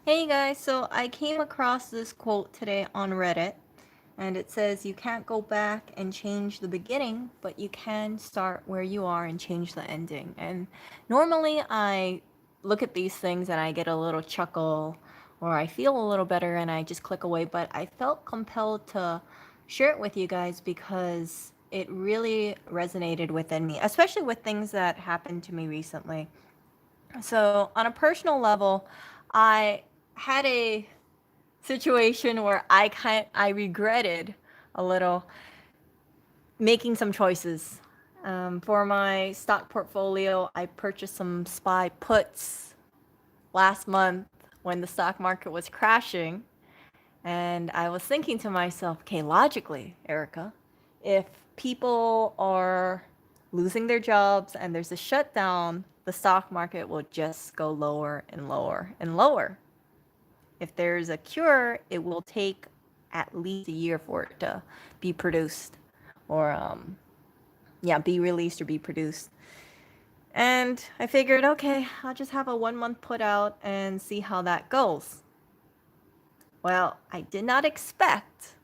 Hey guys, so I came across this quote today on Reddit, and it says, "You can't go back and change the beginning, but you can start where you are and change the ending." And normally I look at these things and I get a little chuckle or I feel a little better and I just click away, but I felt compelled to share it with you guys because it really resonated within me, especially with things that happened to me recently. So, on a personal level, I had a situation where I regretted a little making some choices. For my stock portfolio, I purchased some SPY puts last month when the stock market was crashing, and I was thinking to myself, okay, logically, Erica, if people are losing their jobs and there's a shutdown, the stock market will just go lower and lower and lower. If there's a cure, it will take at least a year for it to be produced or, yeah, be released or be produced. And I figured, okay, I'll just have a 1 month put out and see how that goes. Well, I did not expect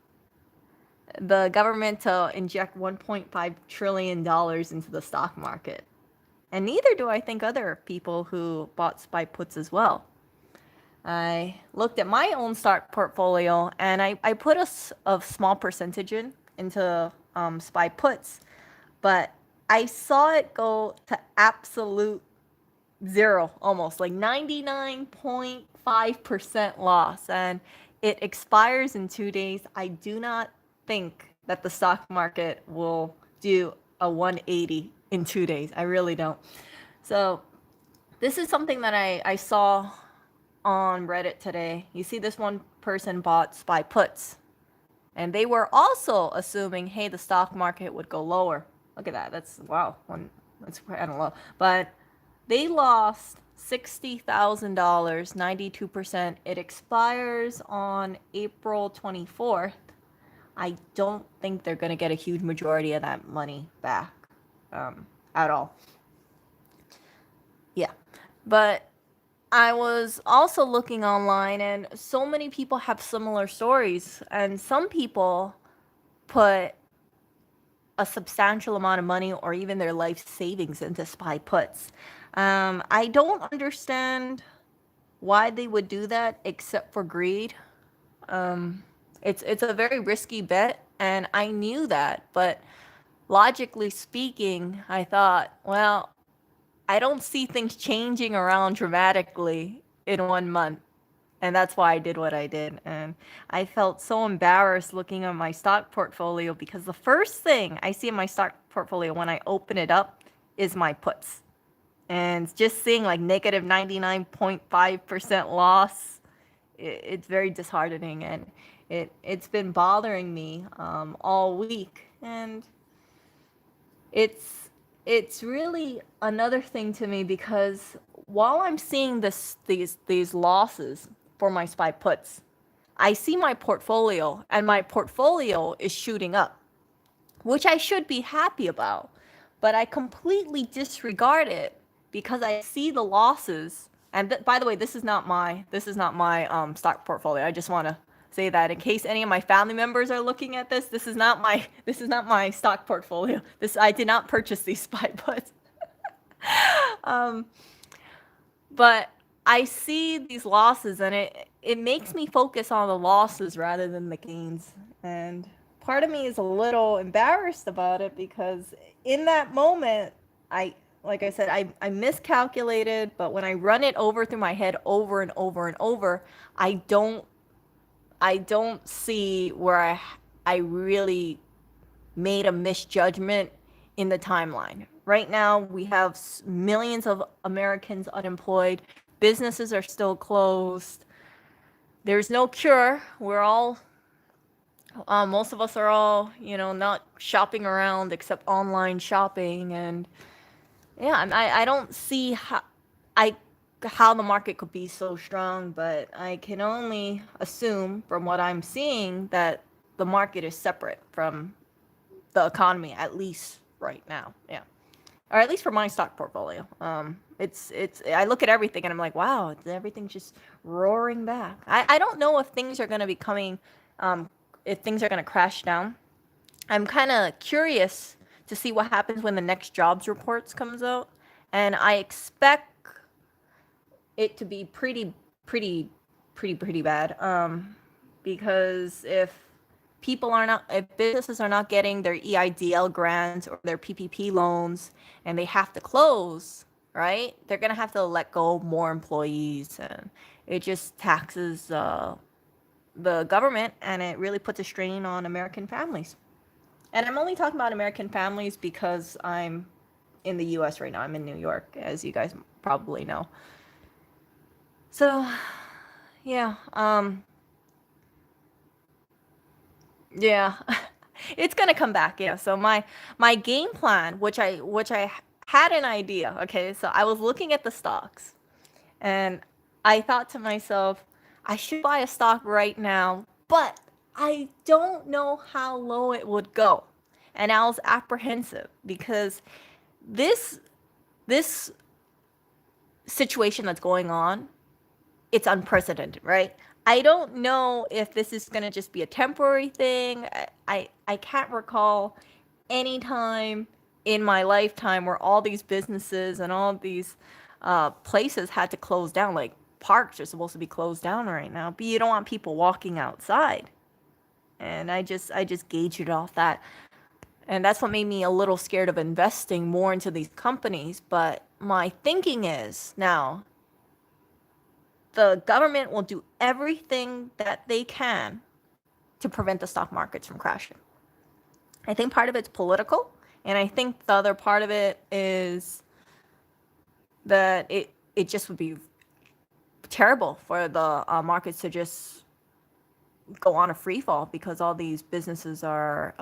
the government to inject $1.5 trillion into the stock market. And neither do I think other people who bought SPY puts as well. I looked at my own stock portfolio and I put a small percentage into SPY puts, but I saw it go to absolute zero, almost like 99.5% loss, and it expires in 2 days. I do not think that the stock market will do a 180 in 2 days. I really don't. So this is something that I saw on Reddit today. You see, this one person bought SPY puts, and they were also assuming, hey, the stock market would go lower. Look at that. That's wow. That's kind of low. But they lost $60,000, 92%. It expires on April 24th. I don't think they're going to get a huge majority of that money back at all. Yeah. But I was also looking online, and so many people have similar stories, and some people put a substantial amount of money or even their life savings into SPY puts. I don't understand why they would do that except for greed. It's a very risky bet, and I knew that, but logically speaking, I thought, well, I don't see things changing around dramatically in 1 month. And that's why I did what I did. And I felt so embarrassed looking at my stock portfolio because the first thing I see in my stock portfolio when I open it up is my puts. And just seeing like negative 99.5% loss, it's very disheartening. And it's been bothering me all week. And it's it's really another thing to me because while I'm seeing these losses for my SPY puts, I see my portfolio and my portfolio is shooting up, which I should be happy about, but I completely disregard it because I see the losses. And by the way, this is not my stock portfolio. I just want to say that in case any of my family members are looking at this, this is not my stock portfolio. This I did not purchase these SPY puts. Um, but I see these losses and it makes me focus on the losses rather than the gains. And part of me is a little embarrassed about it because in that moment, I like I said, I miscalculated, but when I run it over through my head over and over and over, I don't I don't see where I really made a misjudgment in the timeline. Right now, we have millions of Americans unemployed. Businesses are still closed. There's no cure. Most of us are all, not shopping around except online shopping. And yeah, I don't see I, how the market could be so strong, but I can only assume from what I'm seeing that the market is separate from the economy, at least right now. Yeah. or at least for my stock portfolio. It's I look at everything and I'm like, wow, everything's just roaring back. I don't know if things are going to be coming, if things are going to crash down. I'm kind of curious to see what happens when the next jobs reports comes out, and I expect it to be pretty bad. Because if businesses are not getting their EIDL grants or their PPP loans, and they have to close, right? They're gonna have to let go more employees, and it just taxes the government, and it really puts a strain on American families. And I'm only talking about American families because I'm in the US right now. I'm in New York, as you guys probably know. So, yeah, yeah. It's gonna come back, yeah. So my game plan, which I had an idea, okay? So I was looking at the stocks, and I thought to myself, I should buy a stock right now, but I don't know how low it would go. And I was apprehensive because this this situation that's going on, it's unprecedented, right? I don't know if this is going to just be a temporary thing. I can't recall any time in my lifetime where all these businesses and all these places had to close down. Like parks are supposed to be closed down right now, but you don't want people walking outside. And I just gauged it off that. And that's what made me a little scared of investing more into these companies. But my thinking is now the government will do everything that they can to prevent the stock markets from crashing. I think part of it's political, and I think the other part of it is that it just would be terrible for the markets to just go on a free fall because all these businesses are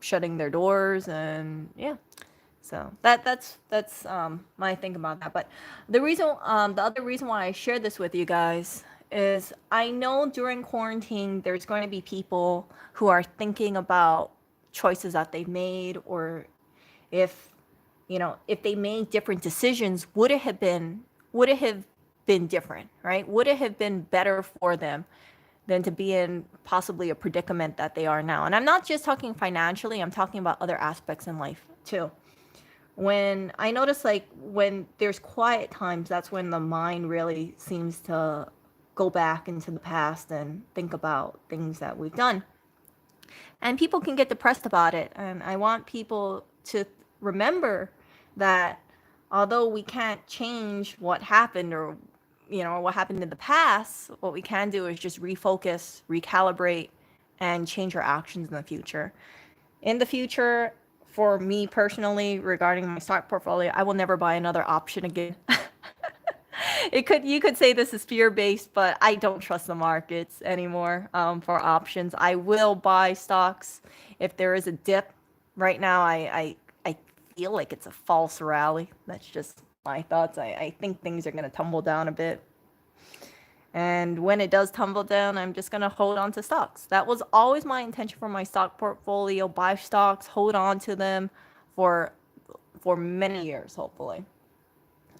shutting their doors, and yeah. So that's my think about that. But the other reason why I share this with you guys is I know during quarantine there's going to be people who are thinking about choices that they've made, or if if they made different decisions, would it have been different, right? Would it have been better for them than to be in possibly a predicament that they are now? And I'm not just talking financially, I'm talking about other aspects in life too. When I notice, like, when there's quiet times, that's when the mind really seems to go back into the past and think about things that we've done. And people can get depressed about it. And I want people to remember that although we can't change what happened, or what happened in the past, what we can do is just refocus, recalibrate, and change our actions in the future. In the future, for me personally, regarding my stock portfolio, I will never buy another option again. You could say this is fear based, but I don't trust the markets anymore for options. I will buy stocks if there is a dip. Right now, I feel like it's a false rally. That's just my thoughts. I think things are going to tumble down a bit. And when it does tumble down, I'm just going to hold on to stocks. That was always my intention for my stock portfolio: buy stocks, hold on to them for many years, hopefully.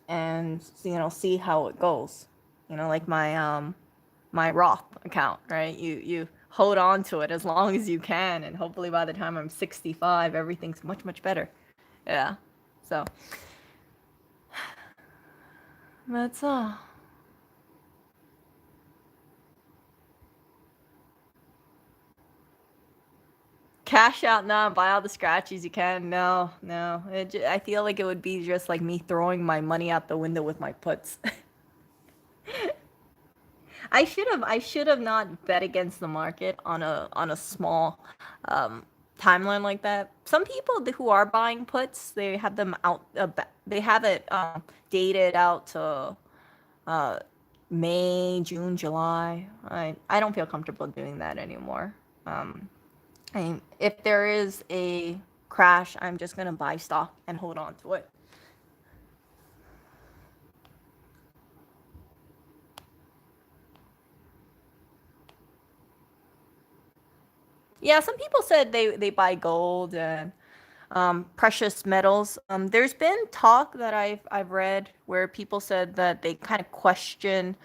And see how it goes. Like my Roth account, right? You hold on to it as long as you can, and hopefully by the time I'm 65, everything's much better. Yeah. So that's all. Cash out now, buy all the scratchies you can. No, no. I feel like it would be just like me throwing my money out the window with my puts. I should have not bet against the market on a small timeline like that. Some people who are buying puts, they have them out. They have it dated out to uh, May, June, July. I don't feel comfortable doing that anymore. If there is a crash, I'm just gonna buy stock and hold on to it. Yeah, some people said they buy gold, and Precious metals. There's been talk that I've read where people said that they kind of question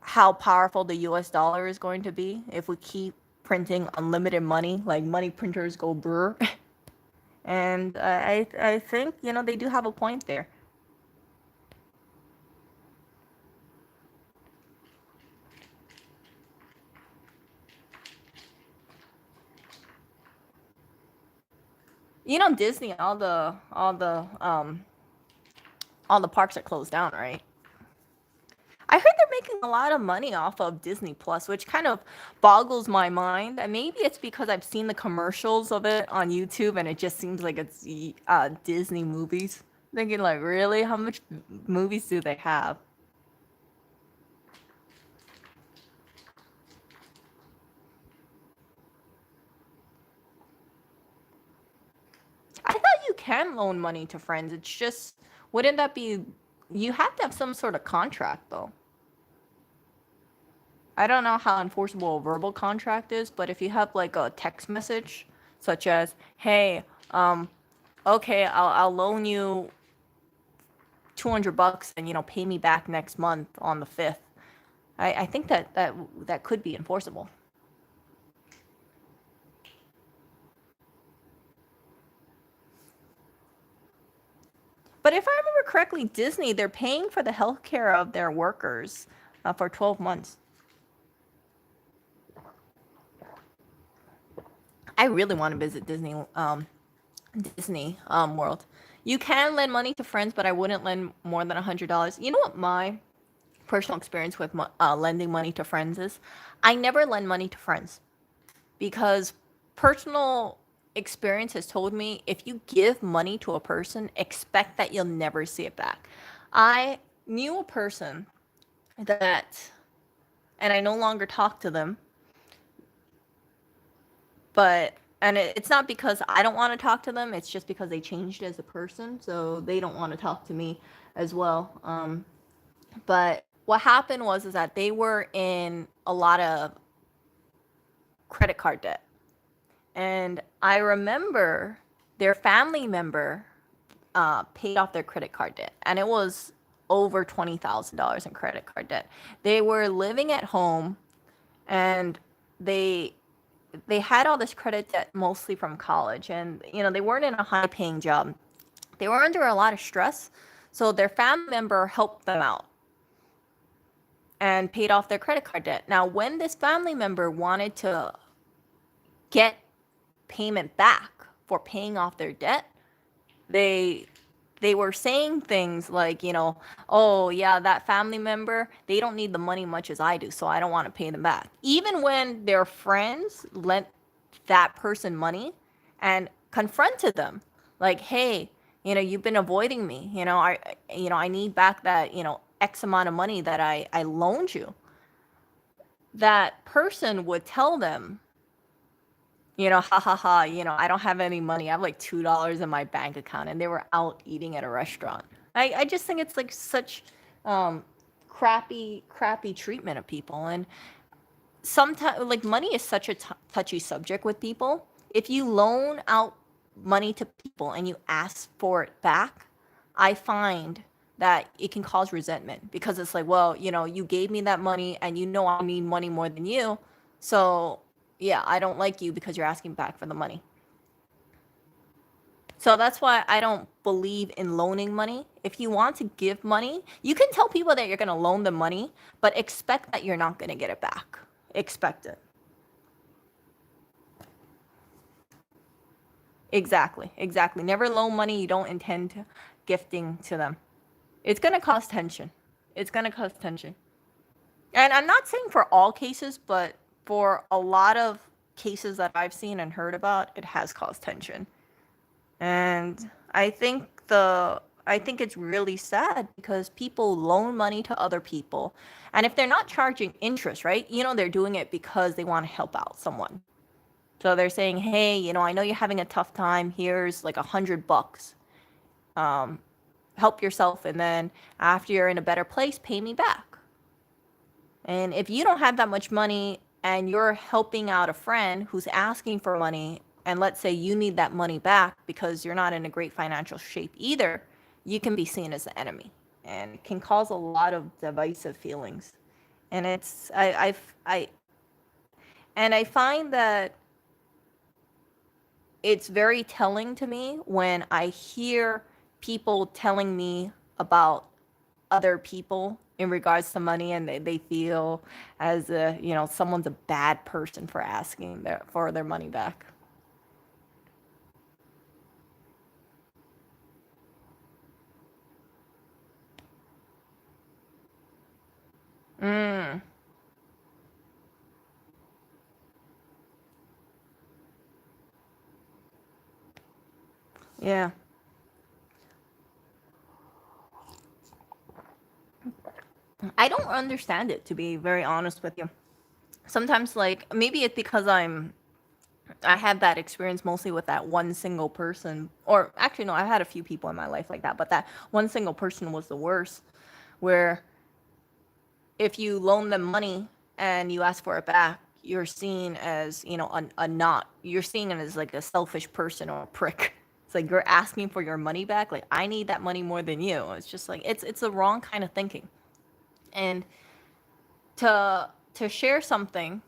how powerful the US dollar is going to be if we keep printing unlimited money, like money printers go brr. And I think, they do have a point there. Disney, all the parks are closed down, right? I heard they're making a lot of money off of Disney Plus, which kind of boggles my mind. And maybe it's because I've seen the commercials of it on YouTube, and it just seems like it's Disney movies. Thinking like, really, how much movies do they have? I thought you can loan money to friends. It's just, wouldn't that be? You have to have some sort of contract, though. I don't know how enforceable a verbal contract is, but if you have like a text message, such as, "Hey, okay, I'll loan you $200 and pay me back next month on the 5th." I think that could be enforceable. But if I remember correctly, Disney, they're paying for the health care of their workers for 12 months. I really want to visit Disney World. You can lend money to friends, but I wouldn't lend more than $100. You know what my personal experience with lending money to friends is? I never lend money to friends because personal experience has told me if you give money to a person, expect that you'll never see it back. I knew a person that, and I no longer talk to them, but it's not because I don't want to talk to them. It's just because they changed as a person, so they don't want to talk to me as well. But what happened was is that they were in a lot of credit card debt, and I remember their family member paid off their credit card debt, and it was over $20,000 in credit card debt. They were living at home, and they had all this credit debt mostly from college, and they weren't in a high paying job. They were under a lot of stress, so their family member helped them out and paid off their credit card debt. Now when this family member wanted to get payment back for paying off their debt, they they were saying things like, "Oh yeah, that family member, they don't need the money much as I do, so I don't want to pay them back." Even when their friends lent that person money and confronted them, like, "Hey, you've been avoiding me. I need back that, X amount of money that I loaned you." That person would tell them, "Ha ha ha, I don't have any money. I have like $2 in my bank account." And they were out eating at a restaurant. I just think it's like such crappy treatment of people. And sometimes, like, money is such a touchy subject with people. If you loan out money to people and you ask for it back, I find that it can cause resentment because it's like, well, you gave me that money and I need money more than you. So yeah, I don't like you because you're asking back for the money. So that's why I don't believe in loaning money. If you want to give money, you can tell people that you're going to loan them money, but expect that you're not going to get it back. Expect it. Exactly. Exactly. Never loan money you don't intend gifting to them. It's going to cause tension. It's going to cause tension. And I'm not saying for all cases, but for a lot of cases that I've seen and heard about, it has caused tension. And I think it's really sad because people loan money to other people. And if they're not charging interest, right? They're doing it because they want to help out someone. So they're saying, "Hey, I know you're having a tough time. Here's like $100. Help yourself, and then after you're in a better place, pay me back." And if you don't have that much money and you're helping out a friend who's asking for money and let's say you need that money back because you're not in a great financial shape either, you can be seen as the enemy, and it can cause a lot of divisive feelings. And it's I and I find that it's very telling to me when I hear people telling me about other people in regards to money, and they feel as a, someone's a bad person for asking for their money back. Mm, yeah. I don't understand it, to be very honest with you. Sometimes, like, maybe it's because I had that experience mostly with that one single person, or actually no, I had a few people in my life like that, but that one single person was the worst, where if you loan them money and you ask for it back, you're seen as, a not, you're seen as like a selfish person or a prick. It's like you're asking for your money back. Like, I need that money more than you. It's just like, it's the wrong kind of thinking. And to share something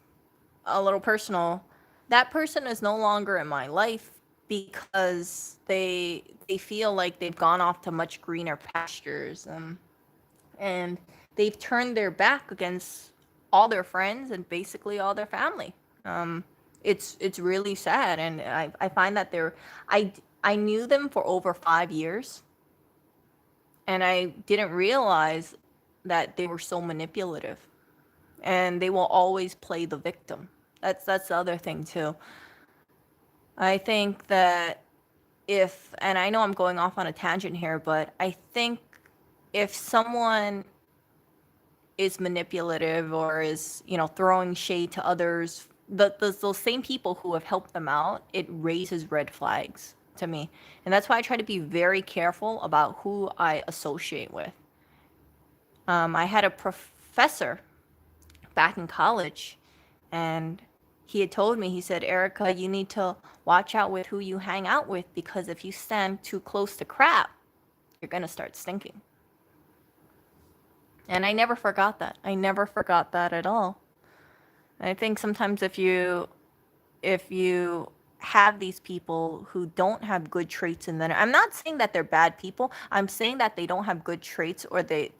a little personal, that person is no longer in my life because they feel like they've gone off to much greener pastures, and they've turned their back against all their friends and basically all their family. Um, it's really sad, and I find that I knew them for over 5 years, and I didn't realize that they were so manipulative, and they will always play the victim. That's the other thing too. I think that if, and I know I'm going off on a tangent here, but I think if someone is manipulative or is, throwing shade to others, those same people who have helped them out, it raises red flags to me. And that's why I try to be very careful about who I associate with. I had a professor back in college, and he had told me, he said, Erica, you need to watch out with who you hang out with, because if you stand too close to crap, you're going to start stinking. And I never forgot that. I never forgot that at all. And I think sometimes if you have these people who don't have good traits in them, I'm not saying that they're bad people. I'm saying that they don't have good traits, or they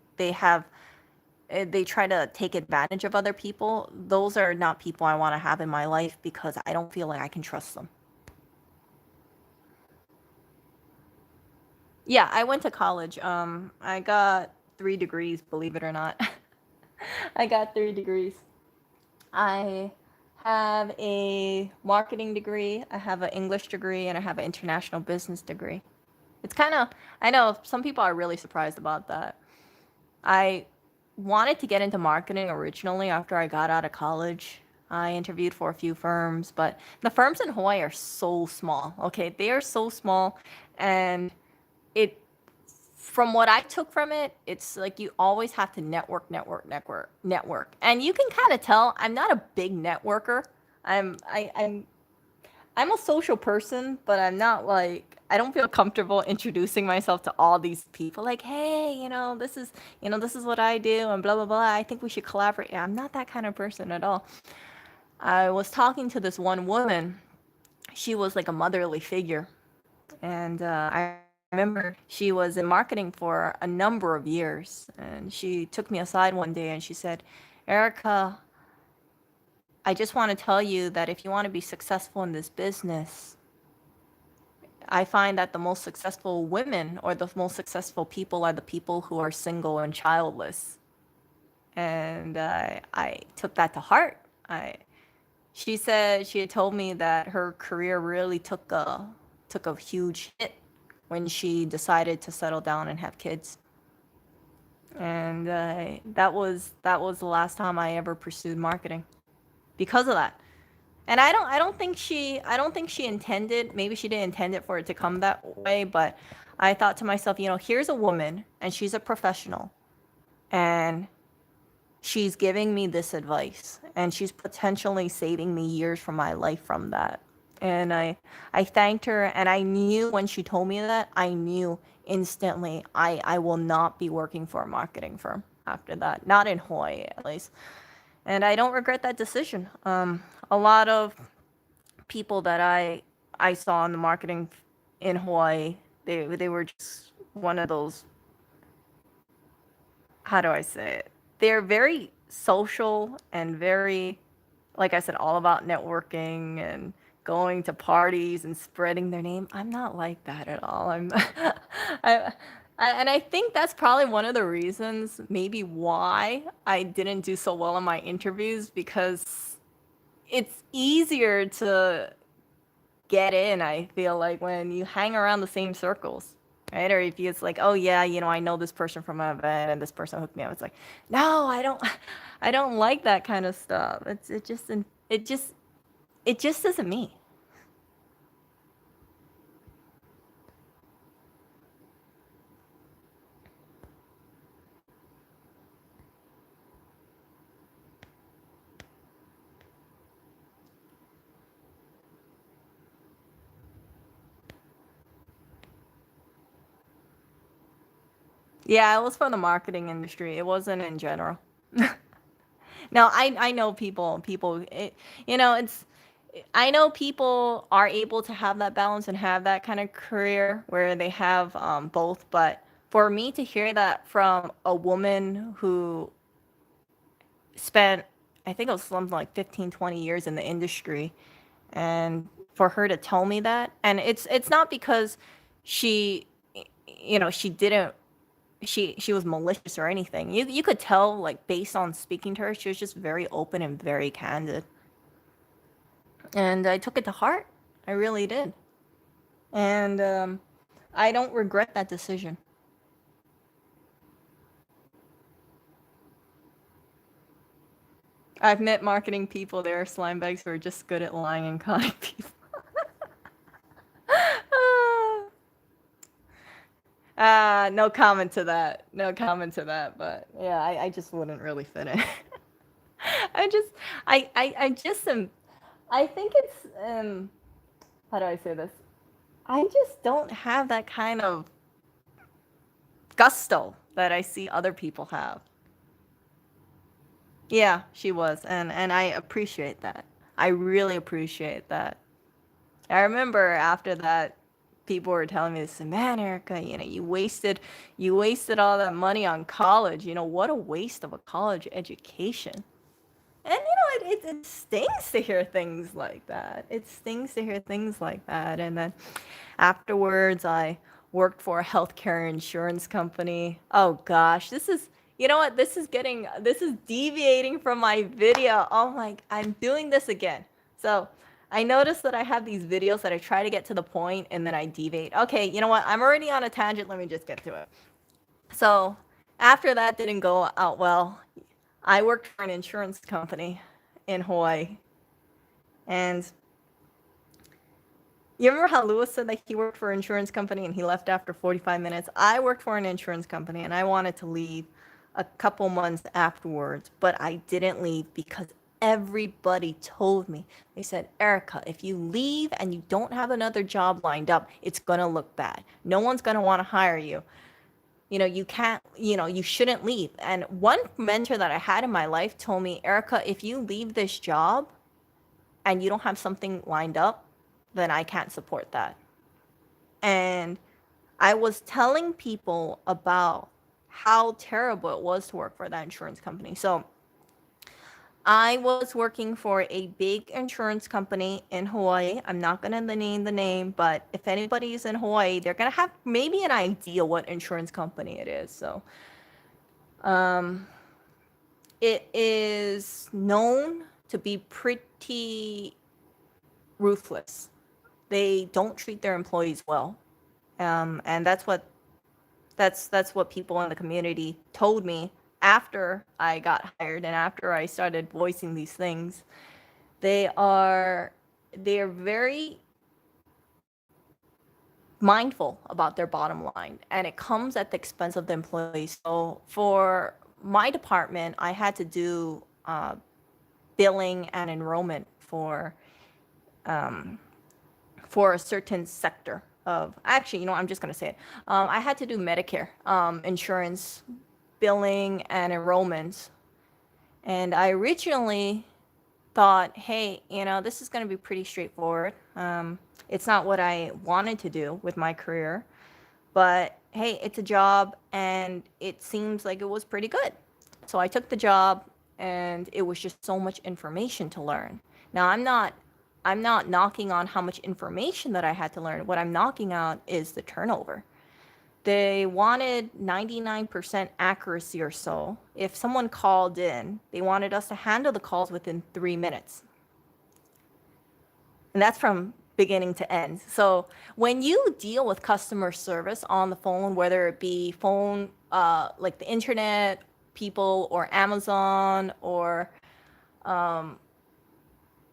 try to take advantage of other people. Those are not people I want to have in my life, because I don't feel like I can trust them. Yeah, I went to college. I got 3 degrees, believe it or not. I got 3 degrees. I have a marketing degree, I have an English degree, and I have an international business degree. It's kind of, I know some people are really surprised about that. I wanted to get into marketing originally after I got out of college. I interviewed for a few firms, but the firms in Hawaii are so small. Okay, they are so small, and it from what I took from it, it's like you always have to network, network, network, network. And you can kind of tell I'm not a big networker. I'm a social person, but I'm not like, I don't feel comfortable introducing myself to all these people. Like, hey, this is what I do, and blah blah blah. I think we should collaborate. Yeah, I'm not that kind of person at all. I was talking to this one woman. She was like a motherly figure, and I remember she was in marketing for a number of years, and she took me aside one day and she said, Erica, I just want to tell you that if you want to be successful in this business, I find that the most successful women or the most successful people are the people who are single and childless. And I took that to heart. She said she had told me that her career really took a huge hit when she decided to settle down and have kids. And that was the last time I ever pursued marketing because of that. And I don't think she intended, maybe she didn't intend it for it to come that way, but I thought to myself, here's a woman and she's a professional, and she's giving me this advice, and she's potentially saving me years from my life from that. And I thanked her, and I knew when she told me that, I knew instantly I will not be working for a marketing firm after that, not in Hawaii at least. And I don't regret that decision. A lot of people that I saw in the marketing in Hawaii, they were just one of those, how do I say it? They're very social and very, like I said, all about networking and going to parties and spreading their name. I'm not like that at all. I, and I think that's probably one of the reasons, maybe why I didn't do so well in my interviews, because it's easier to get in, I feel like, when you hang around the same circles, right? Or if it's like, oh yeah, I know this person from an event and this person hooked me up. It's like, no, I don't, I don't like that kind of stuff. It just, it just isn't me. Yeah, it was for the marketing industry. It wasn't in general. No, I know it's, I know people are able to have that balance and have that kind of career where they have both. But for me to hear that from a woman who spent, I think it was something like 15, 20 years in the industry, and for her to tell me that, and it's not because she, she didn't, she was malicious or anything. You could tell, like, based on speaking to her, she was just very open and very candid. And I took it to heart. I really did. And I don't regret that decision. I've met marketing people, there are slime bags who are just good at lying and conning people. No comment to that. No comment to that. But yeah, I just wouldn't really fit in. I just, I just am. I think it's how do I say this? I just don't have that kind of gusto that I see other people have. Yeah, she was, and I appreciate that. I really appreciate that. I remember after that, people were telling me this, man, Erica, you wasted all that money on college. What a waste of a college education. And it stings to hear things like that. It stings to hear things like that. And then afterwards, I worked for a healthcare insurance company. Oh gosh, this is, you know what? This is deviating from my video. Oh my, I'm doing this again. So I noticed that I have these videos that I try to get to the point and then I deviate. Okay, you know what? I'm already on a tangent. Let me just get to it. So after that didn't go out well, I worked for an insurance company in Hawaii. And you remember how Lewis said that he worked for an insurance company and he left after 45 minutes? I worked for an insurance company and I wanted to leave a couple months afterwards, but I didn't leave because everybody told me. They said, Erica, if you leave and you don't have another job lined up, it's going to look bad. No one's going to want to hire you. You can't, you shouldn't leave. And one mentor that I had in my life told me, Erica, if you leave this job and you don't have something lined up, then I can't support that. And I was telling people about how terrible it was to work for that insurance company. So I was working for a big insurance company in Hawaii. I'm not going to name the name, but if anybody's in Hawaii, they're going to have maybe an idea what insurance company it is. So um, it is known to be pretty ruthless. They don't treat their employees well. And that's what people in the community told me after I got hired and after I started voicing these things. They are very mindful about their bottom line, and it comes at the expense of the employees. So for my department, I had to do billing and enrollment for for a certain sector of, actually, I'm just going to say it. I had to do Medicare, insurance, billing, and enrollments. And I originally thought, hey, this is going to be pretty straightforward. It's not what I wanted to do with my career, but hey, it's a job and it seems like it was pretty good. So I took the job and it was just so much information to learn. Now I'm not knocking on how much information that I had to learn. What I'm knocking on is the turnover. They wanted 99% accuracy or so. If someone called in, they wanted us to handle the calls within 3 minutes. And that's from beginning to end. So when you deal with customer service on the phone, whether it be phone, like the internet people or Amazon or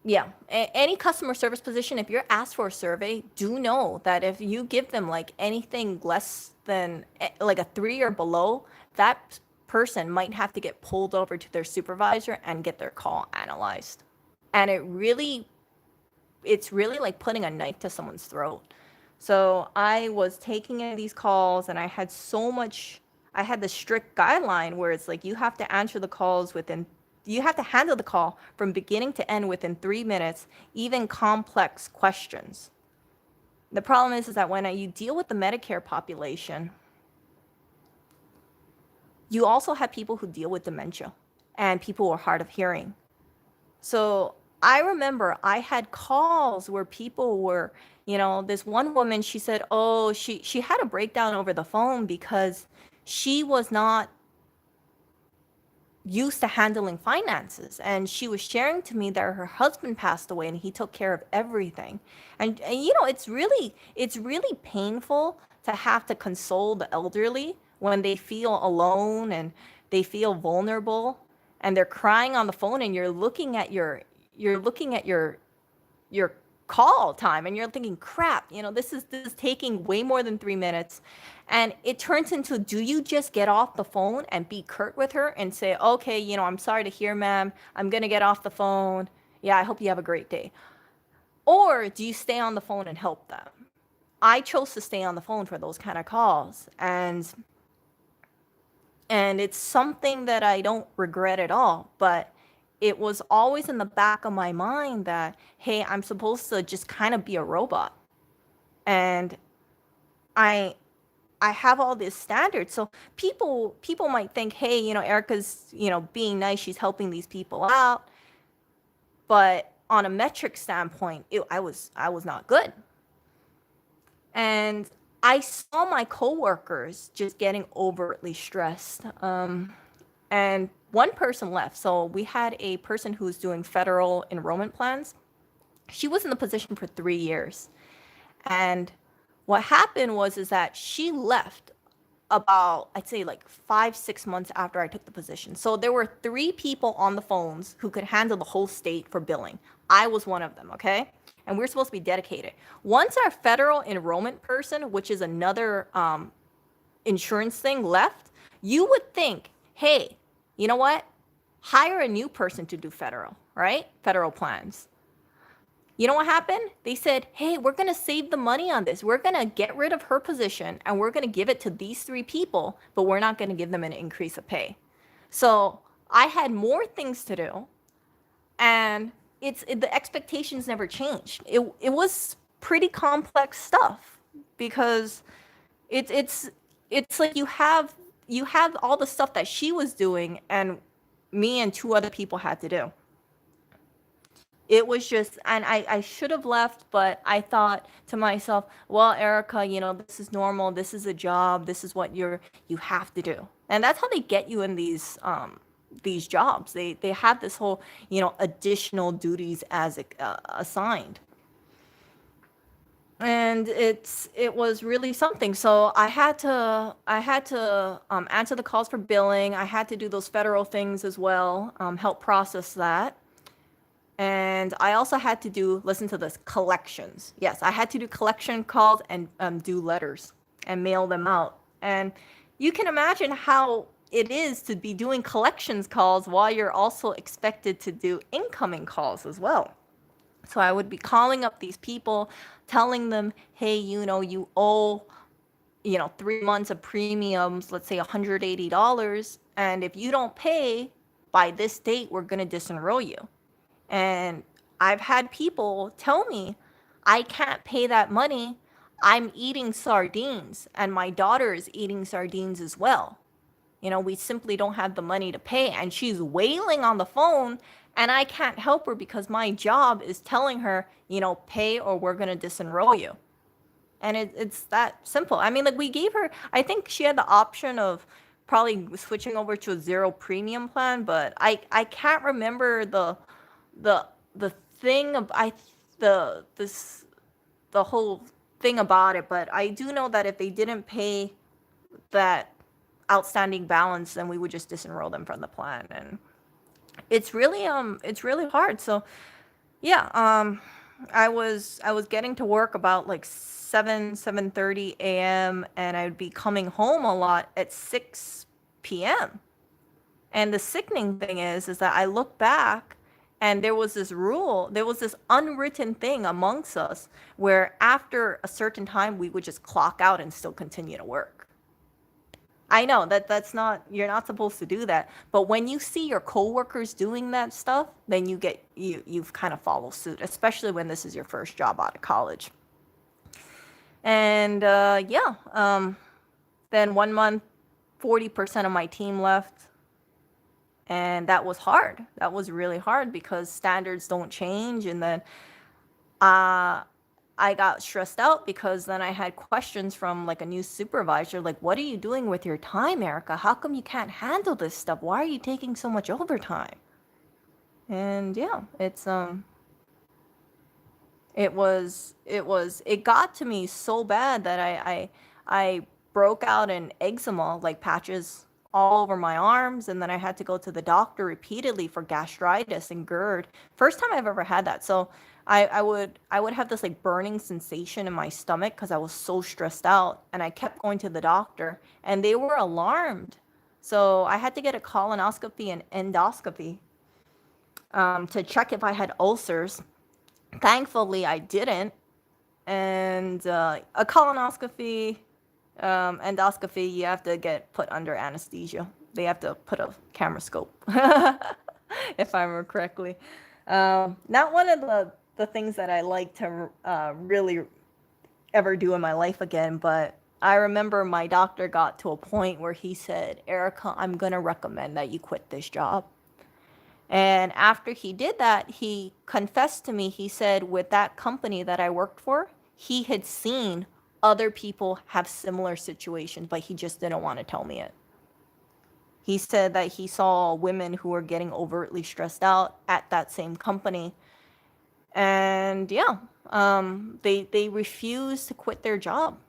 any customer service position, if you're asked for a survey, do know that if you give them like anything less than like a 3 or below, that person might have to get pulled over to their supervisor and get their call analyzed. And it's really like putting a knife to someone's throat. So I was taking in these calls and I had the strict guideline where it's like you have to answer the calls you have to handle the call from beginning to end within 3 minutes, even complex questions. The problem is that when you deal with the Medicare population, you also have people who deal with dementia and people who are hard of hearing. So I remember I had calls where people were, this one woman, she said, oh, she had a breakdown over the phone because she was not used to handling finances, and she was sharing to me that her husband passed away and he took care of everything. And it's really painful to have to console the elderly when they feel alone and they feel vulnerable and they're crying on the phone, and you're looking at your call time and you're thinking, crap, this is taking way more than 3 minutes. And it turns into, do you just get off the phone and be curt with her and say, okay, I'm sorry to hear, ma'am, I'm going to get off the phone. Yeah, I hope you have a great day. Or do you stay on the phone and help them? I chose to stay on the phone for those kind of calls. And it's something that I don't regret at all, but it was always in the back of my mind that, hey, I'm supposed to just kind of be a robot. And I have all this standards. So people might think, hey, Erica's, being nice, she's helping these people out. But on a metric standpoint, I was not good. And I saw my coworkers just getting overtly stressed. And one person left. So we had a person who was doing federal enrollment plans. She was in the position for 3 years. And what happened is that she left about, I'd say like 5-6 months after I took the position. So there were 3 people on the phones who could handle the whole state for billing. I was one of them, okay? And we're supposed to be dedicated. Once our federal enrollment person, which is another insurance thing, left, you would think, hey, you know what? Hire a new person to do federal, right? Federal plans. You know what happened? They said, hey, we're going to save the money on this. We're going to get rid of her position and we're going to give it to these 3 people, but we're not going to give them an increase of pay. So I had more things to do, and the expectations never changed. It was pretty complex stuff because it's like you have all the stuff that she was doing and me and 2 other people had to do. It was just, and I should have left, but I thought to myself, well, Erica, this is normal. This is a job. This is what you have to do. And that's how they get you in these jobs. They have this whole, additional duties as assigned. And it was really something. So I had to answer the calls for billing. I had to do those federal things as well, help process that. And I also had to listen to this, collections. Yes, I had to do collection calls and do letters and mail them out. And you can imagine how it is to be doing collections calls while you're also expected to do incoming calls as well. So I would be calling up these people, telling them, hey, you owe 3 months of premiums, let's say $180, and if you don't pay by this date, we're going to disenroll you. And I've had people tell me, I can't pay that money. I'm eating sardines, and my daughter is eating sardines as well. We simply don't have the money to pay. And she's wailing on the phone, and I can't help her because my job is telling her, pay or we're going to disenroll you. And it's that simple. I mean, like, we gave her, I think she had the option of probably switching over to a zero premium plan, but I can't remember the the thing of I the this the whole thing about it, but I do know that if they didn't pay that outstanding balance, then we would just disenroll them from the plan. And it's really hard. So yeah, I was getting to work about like 7:30 a.m. and I would be coming home a lot at 6 p.m. And the sickening thing is that I look back and there was this rule, there was this unwritten thing amongst us where after a certain time we would just clock out and still continue to work. I know that's not, you're not supposed to do that, but when you see your coworkers doing that stuff, then you've kind of follow suit, especially when this is your first job out of college. And then 1 month, 40% of my team left. And that was hard. That was really hard because standards don't change. And then I got stressed out because then I had questions from like a new supervisor, like, what are you doing with your time, Erica? How come you can't handle this stuff? Why are you taking so much overtime? And yeah, it got to me so bad that I broke out in eczema, like patches all over my arms, and then I had to go to the doctor repeatedly for gastritis and GERD. First time I've ever had that. So I would have this like burning sensation in my stomach because I was so stressed out, and I kept going to the doctor and they were alarmed. So I had to get a colonoscopy and endoscopy to check if I had ulcers. Thankfully, I didn't. And a colonoscopy, endoscopy, you have to get put under anesthesia. They have to put a camera scope, if I remember correctly. Not one of the things that I like to really ever do in my life again, but I remember my doctor got to a point where he said, Erica, I'm going to recommend that you quit this job. And after he did that, he confessed to me, he said, with that company that I worked for, he had seen other people have similar situations, but he just didn't want to tell me it. He said that he saw women who were getting overtly stressed out at that same company. And yeah, they refused to quit their job.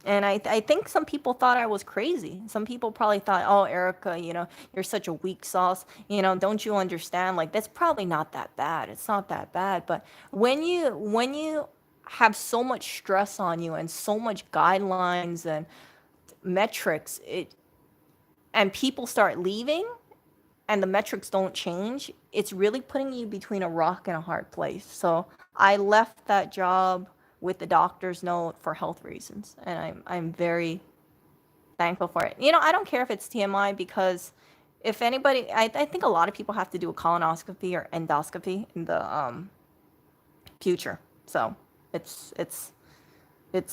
And I think some people thought I was crazy. Some people probably thought, oh, Erica, you're such a weak sauce. Don't you understand? Like, that's probably not that bad. It's not that bad. But when you have so much stress on you and so much guidelines and metrics, and people start leaving and the metrics don't change, it's really putting you between a rock and a hard place. So I left that job with the doctor's note for health reasons, and I'm very thankful for it. I don't care if it's TMI, because if anybody, I think a lot of people have to do a colonoscopy or endoscopy in the future. So it's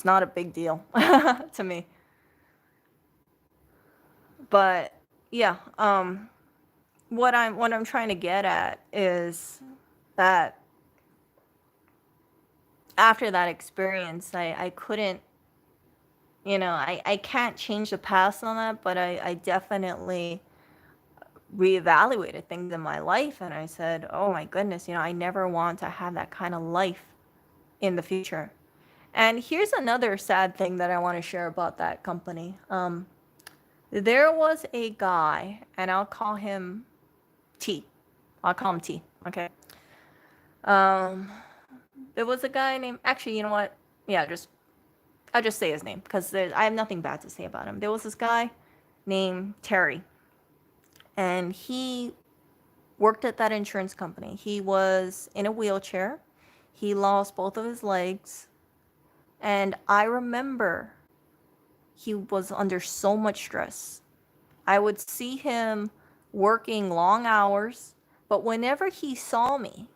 not a big deal to me. But yeah, what I'm trying to get at is that after that experience, I couldn't, I can't change the past on that, but I definitely reevaluated things in my life, and I said, oh my goodness, I never want to have that kind of life in the future. And here's another sad thing that I want to share about that company. There was a guy, and I'll call him T. I'll call him T, okay? There was a guy named, actually, you know what? Yeah, I'll just say his name because I have nothing bad to say about him. There was this guy named Terry, and he worked at that insurance company. He was in a wheelchair. He lost both of his legs. And I remember he was under so much stress. I would see him working long hours, but whenever he saw me,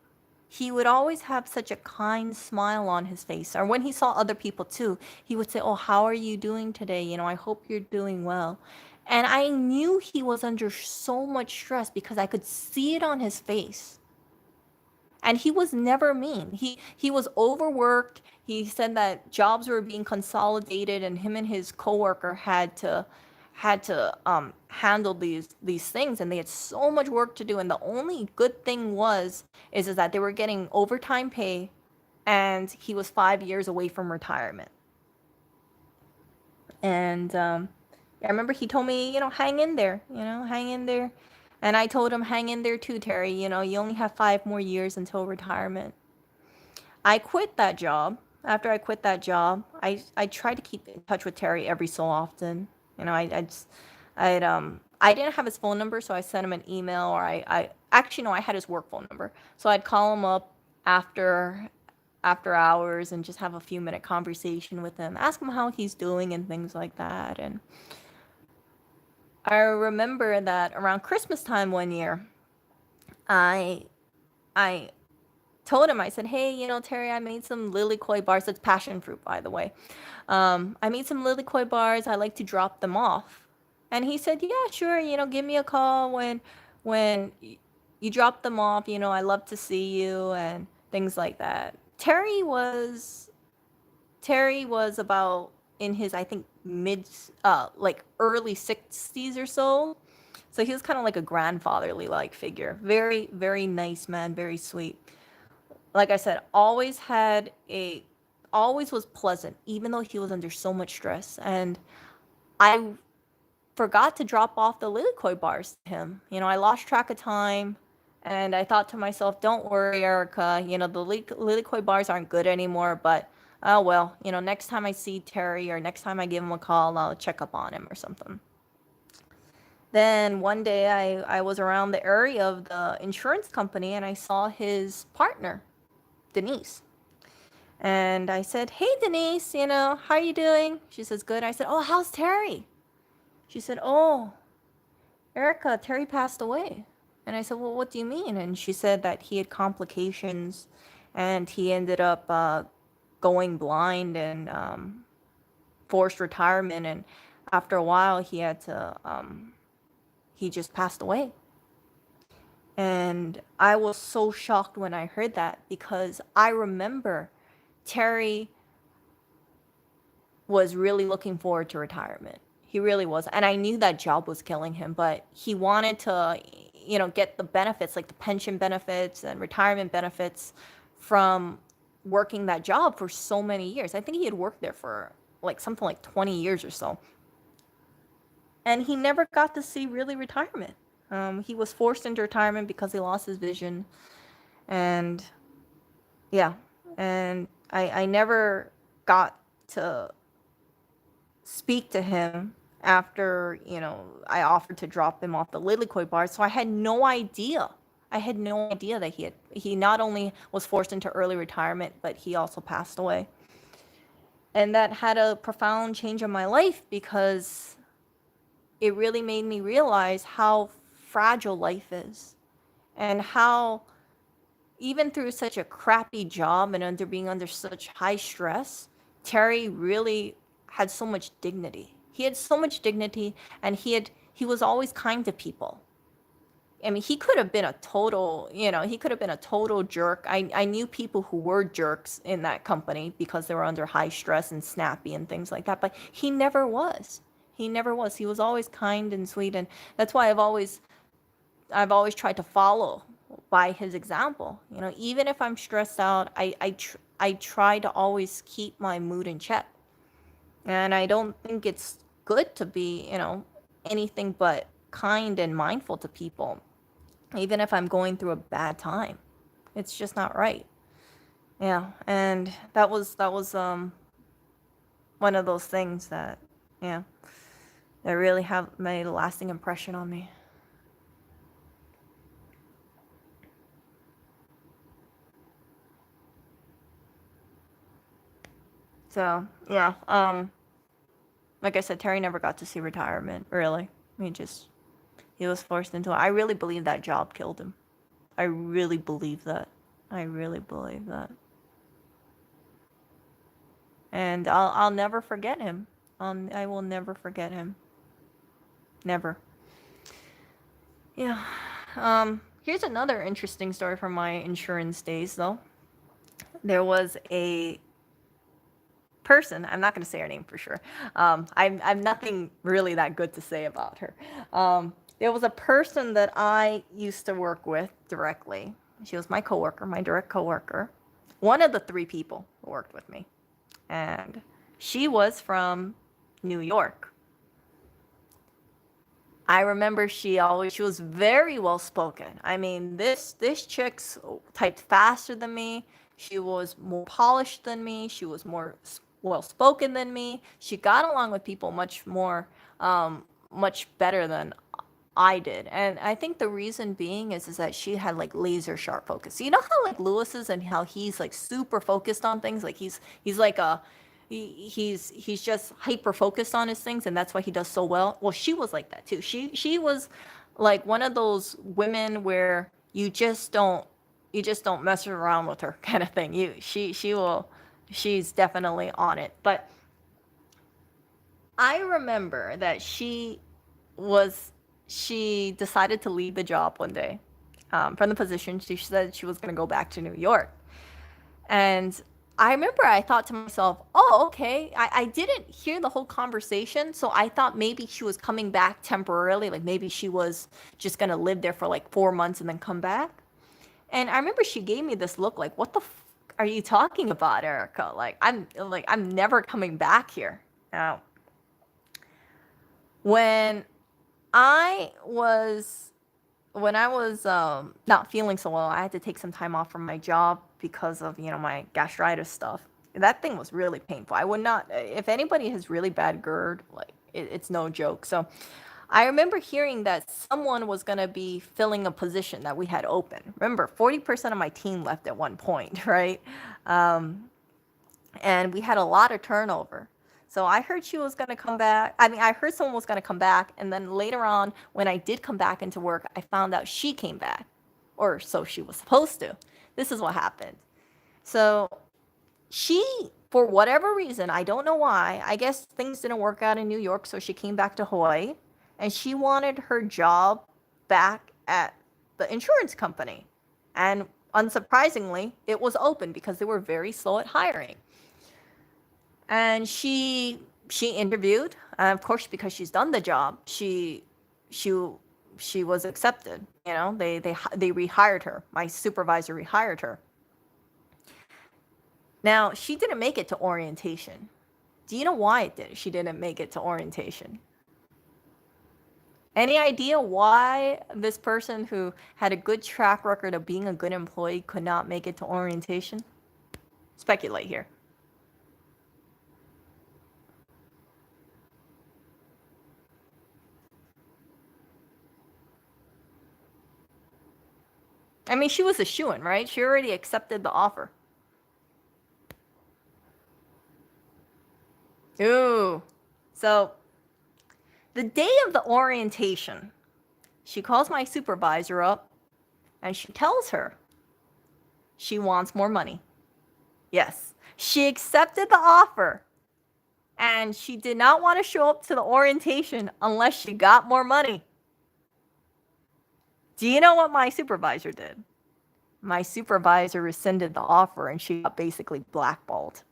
he would always have such a kind smile on his face. Or when he saw other people too, he would say, "Oh, how are you doing today? I hope you're doing well." And I knew he was under so much stress because I could see it on his face. And he was never mean. He was overworked. He said that jobs were being consolidated, and him and his coworker had to handle these things, and they had so much work to do. And the only good thing is that they were getting overtime pay, and he was 5 years away from retirement. And I remember he told me, hang in there, hang in there. And I told him, hang in there too, Terry. You only have 5 more years until retirement. I quit that job. After I quit that job, I tried to keep in touch with Terry every so often. I didn't have his phone number, so I sent him an email, or I actually no, I had his work phone number. So I'd call him up after hours and just have a few minute conversation with him, ask him how he's doing and things like that. And I remember that around Christmas time one year, I I told him, I said, "Hey, Terry, I made some lilikoi bars. That's passion fruit, by the way. I made some lilikoi bars. I like to drop them off." And he said, "Yeah, sure. Give me a call when you drop them off. I love to see you," and things like that. Terry was about in his, I think, like early 60s or so. So he was kind of like a grandfatherly like figure. Very, very nice man, very sweet. Like I said, always was pleasant, even though he was under so much stress. And I forgot to drop off the lilikoi bars to him. I lost track of time, and I thought to myself, "Don't worry, Erica. The lilikoi bars aren't good anymore, but oh well. Next time I see Terry, or next time I give him a call, I'll check up on him or something." Then one day I was around the area of the insurance company, and I saw his partner, Denise. And I said, "Hey, Denise, how are you doing?" She says, "Good." I said, "Oh, how's Terry?" She said, "Oh, Erica, Terry passed away." And I said, "Well, what do you mean?" And she said that he had complications, and he ended up going blind, and forced retirement. And after a while, he just passed away. And I was so shocked when I heard that, because I remember Terry was really looking forward to retirement. He really was. And I knew that job was killing him, but he wanted to, get the benefits, like the pension benefits and retirement benefits, from working that job for so many years. I think he had worked there for like something like 20 years or so. And he never got to see really retirement. He was forced into retirement because he lost his vision. And yeah, and I never got to speak to him after, I offered to drop him off the lilikoi bar. So I had no idea. I had no idea that he not only was forced into early retirement, but he also passed away. And that had a profound change in my life, because it really made me realize how fragile life is, and how even through such a crappy job and being under such high stress, Terry really had so much dignity. He had so much dignity, and he was always kind to people. I mean, he could have been a total jerk. I knew people who were jerks in that company because they were under high stress and snappy and things like that, but he never was. He never was. He was always kind and sweet, and that's why I've always tried to follow by his example. Even if I'm stressed out, I try to always keep my mood in check. And I don't think it's good to be, anything but kind and mindful to people, even if I'm going through a bad time. It's just not right. Yeah, and that was one of those things that, yeah, that really have made a lasting impression on me. So yeah, like I said, Terry never got to see retirement. Really, he was forced into it. I really believe that job killed him. I really believe that. I really believe that. And I'll never forget him. I will never forget him. Never. Yeah. Here's another interesting story from my insurance days, though. There was a person. I'm not going to say her name for sure. I'm nothing really that good to say about her. There was a person that I used to work with directly. She was my coworker, my direct coworker. One of the three people who worked with me, and she was from New York. I remember she was very well spoken. I mean, this chick's typed faster than me. She was more polished than me. She was more well spoken than me. She got along with people much better than I did. And I think the reason being is that she had like laser sharp focus. You know how like Lewis is and how he's like super focused on things? Like he's like a he's just hyper focused on his things, and that's why he does so well. Well, she was like that too. She was like one of those women where you just don't mess around with her kind of thing. She's definitely on it. But I remember that was she decided to leave the job one day, from the position. She said she was going to go back to New York. And I remember I thought to myself, oh, okay. I didn't hear the whole conversation. So I thought maybe she was coming back temporarily. Like maybe she was just going to live there for like 4 months and then come back. And I remember she gave me this look like, what the are you talking about, Erica? I'm never coming back here. Now, when I was not feeling so well, I had to take some time off from my job because of my gastritis stuff. That thing was really painful. I would not, if anybody has really bad GERD, like it's no joke. So I remember hearing that someone was going to be filling a position that we had open. Remember, 40% of my team left at one point, right? And we had a lot of turnover. So I heard she was going to come back. I mean, I heard someone was going to come back. And then later on, when I did come back into work, I found out she came back. Or so she was supposed to. This is what happened. So she, for whatever reason, I don't know why, I guess things didn't work out in New York, so she came back to Hawaii. And she wanted her job back at the insurance company. And unsurprisingly, it was open because they were very slow at hiring. And she interviewed, and of course, because she's done the job, she was accepted. They rehired her. My supervisor rehired her. Now, she didn't make it to orientation. Do you know why she didn't make it to orientation? Any idea why this person who had a good track record of being a good employee could not make it to orientation? Speculate here. I mean, she was a shoo-in, right? She already accepted the offer. Ooh. So, the day of the orientation, she calls my supervisor up and she tells her she wants more money. Yes, she accepted the offer and she did not want to show up to the orientation unless she got more money. Do you know what my supervisor did? My supervisor rescinded the offer and she got basically blackballed.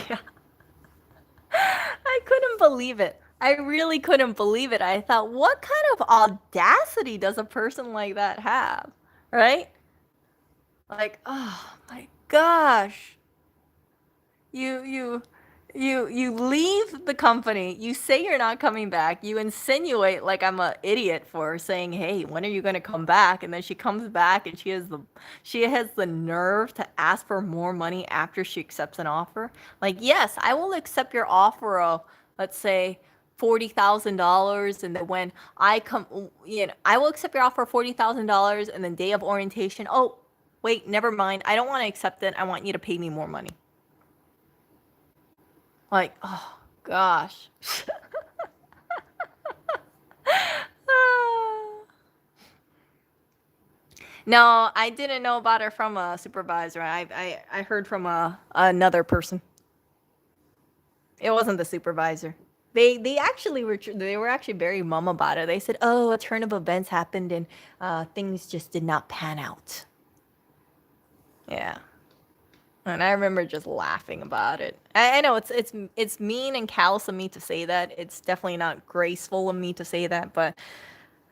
Yeah. I couldn't believe it. I really couldn't believe it. I thought, what kind of audacity does a person like that have? Right? Like, oh my gosh. You you you leave the company. You say you're not coming back. You insinuate like I'm an idiot for saying, "Hey, when are you going to come back?" And then she comes back and she has the nerve to ask for more money after she accepts an offer. Like, "Yes, I will accept your offer of, let's say, $40,000, and then when I come, I will accept your offer of $40,000, and then day of orientation, oh, wait, never mind. I don't want to accept it. I want you to pay me more money." Like, oh gosh. No, I didn't know about her from a supervisor. I heard from another person. It wasn't the supervisor. They actually they were actually very mum about it. They said, "Oh, a turn of events happened and things just did not pan out." Yeah. And I remember just laughing about it. I know it's mean and callous of me to say that. It's definitely not graceful of me to say that, but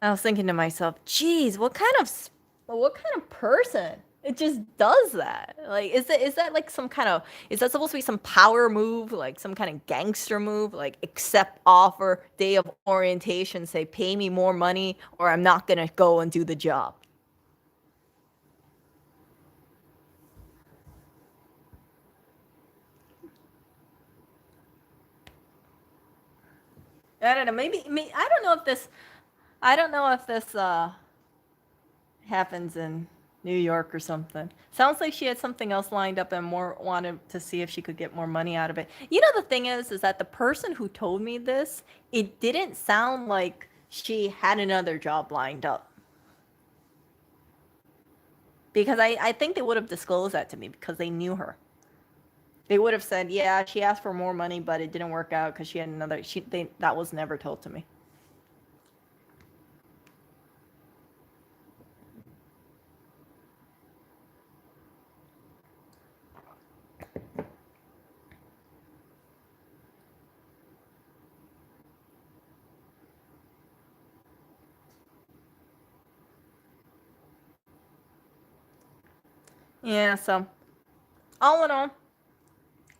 I was thinking to myself, geez, what kind of person? It just does that. Like, is that like some kind of, is that supposed to be some power move, like some kind of gangster move, like accept offer, day of orientation, say pay me more money, or I'm not gonna go and do the job. I don't know. Maybe I don't know if this happens in New York or something. Sounds like she had something else lined up and more wanted to see if she could get more money out of it. You know, the thing is that the person who told me this, it didn't sound like she had another job lined up. Because I think they would have disclosed that to me because they knew her. They would have said, yeah, she asked for more money, but it didn't work out because she had another. That was never told to me. Yeah, so all in all,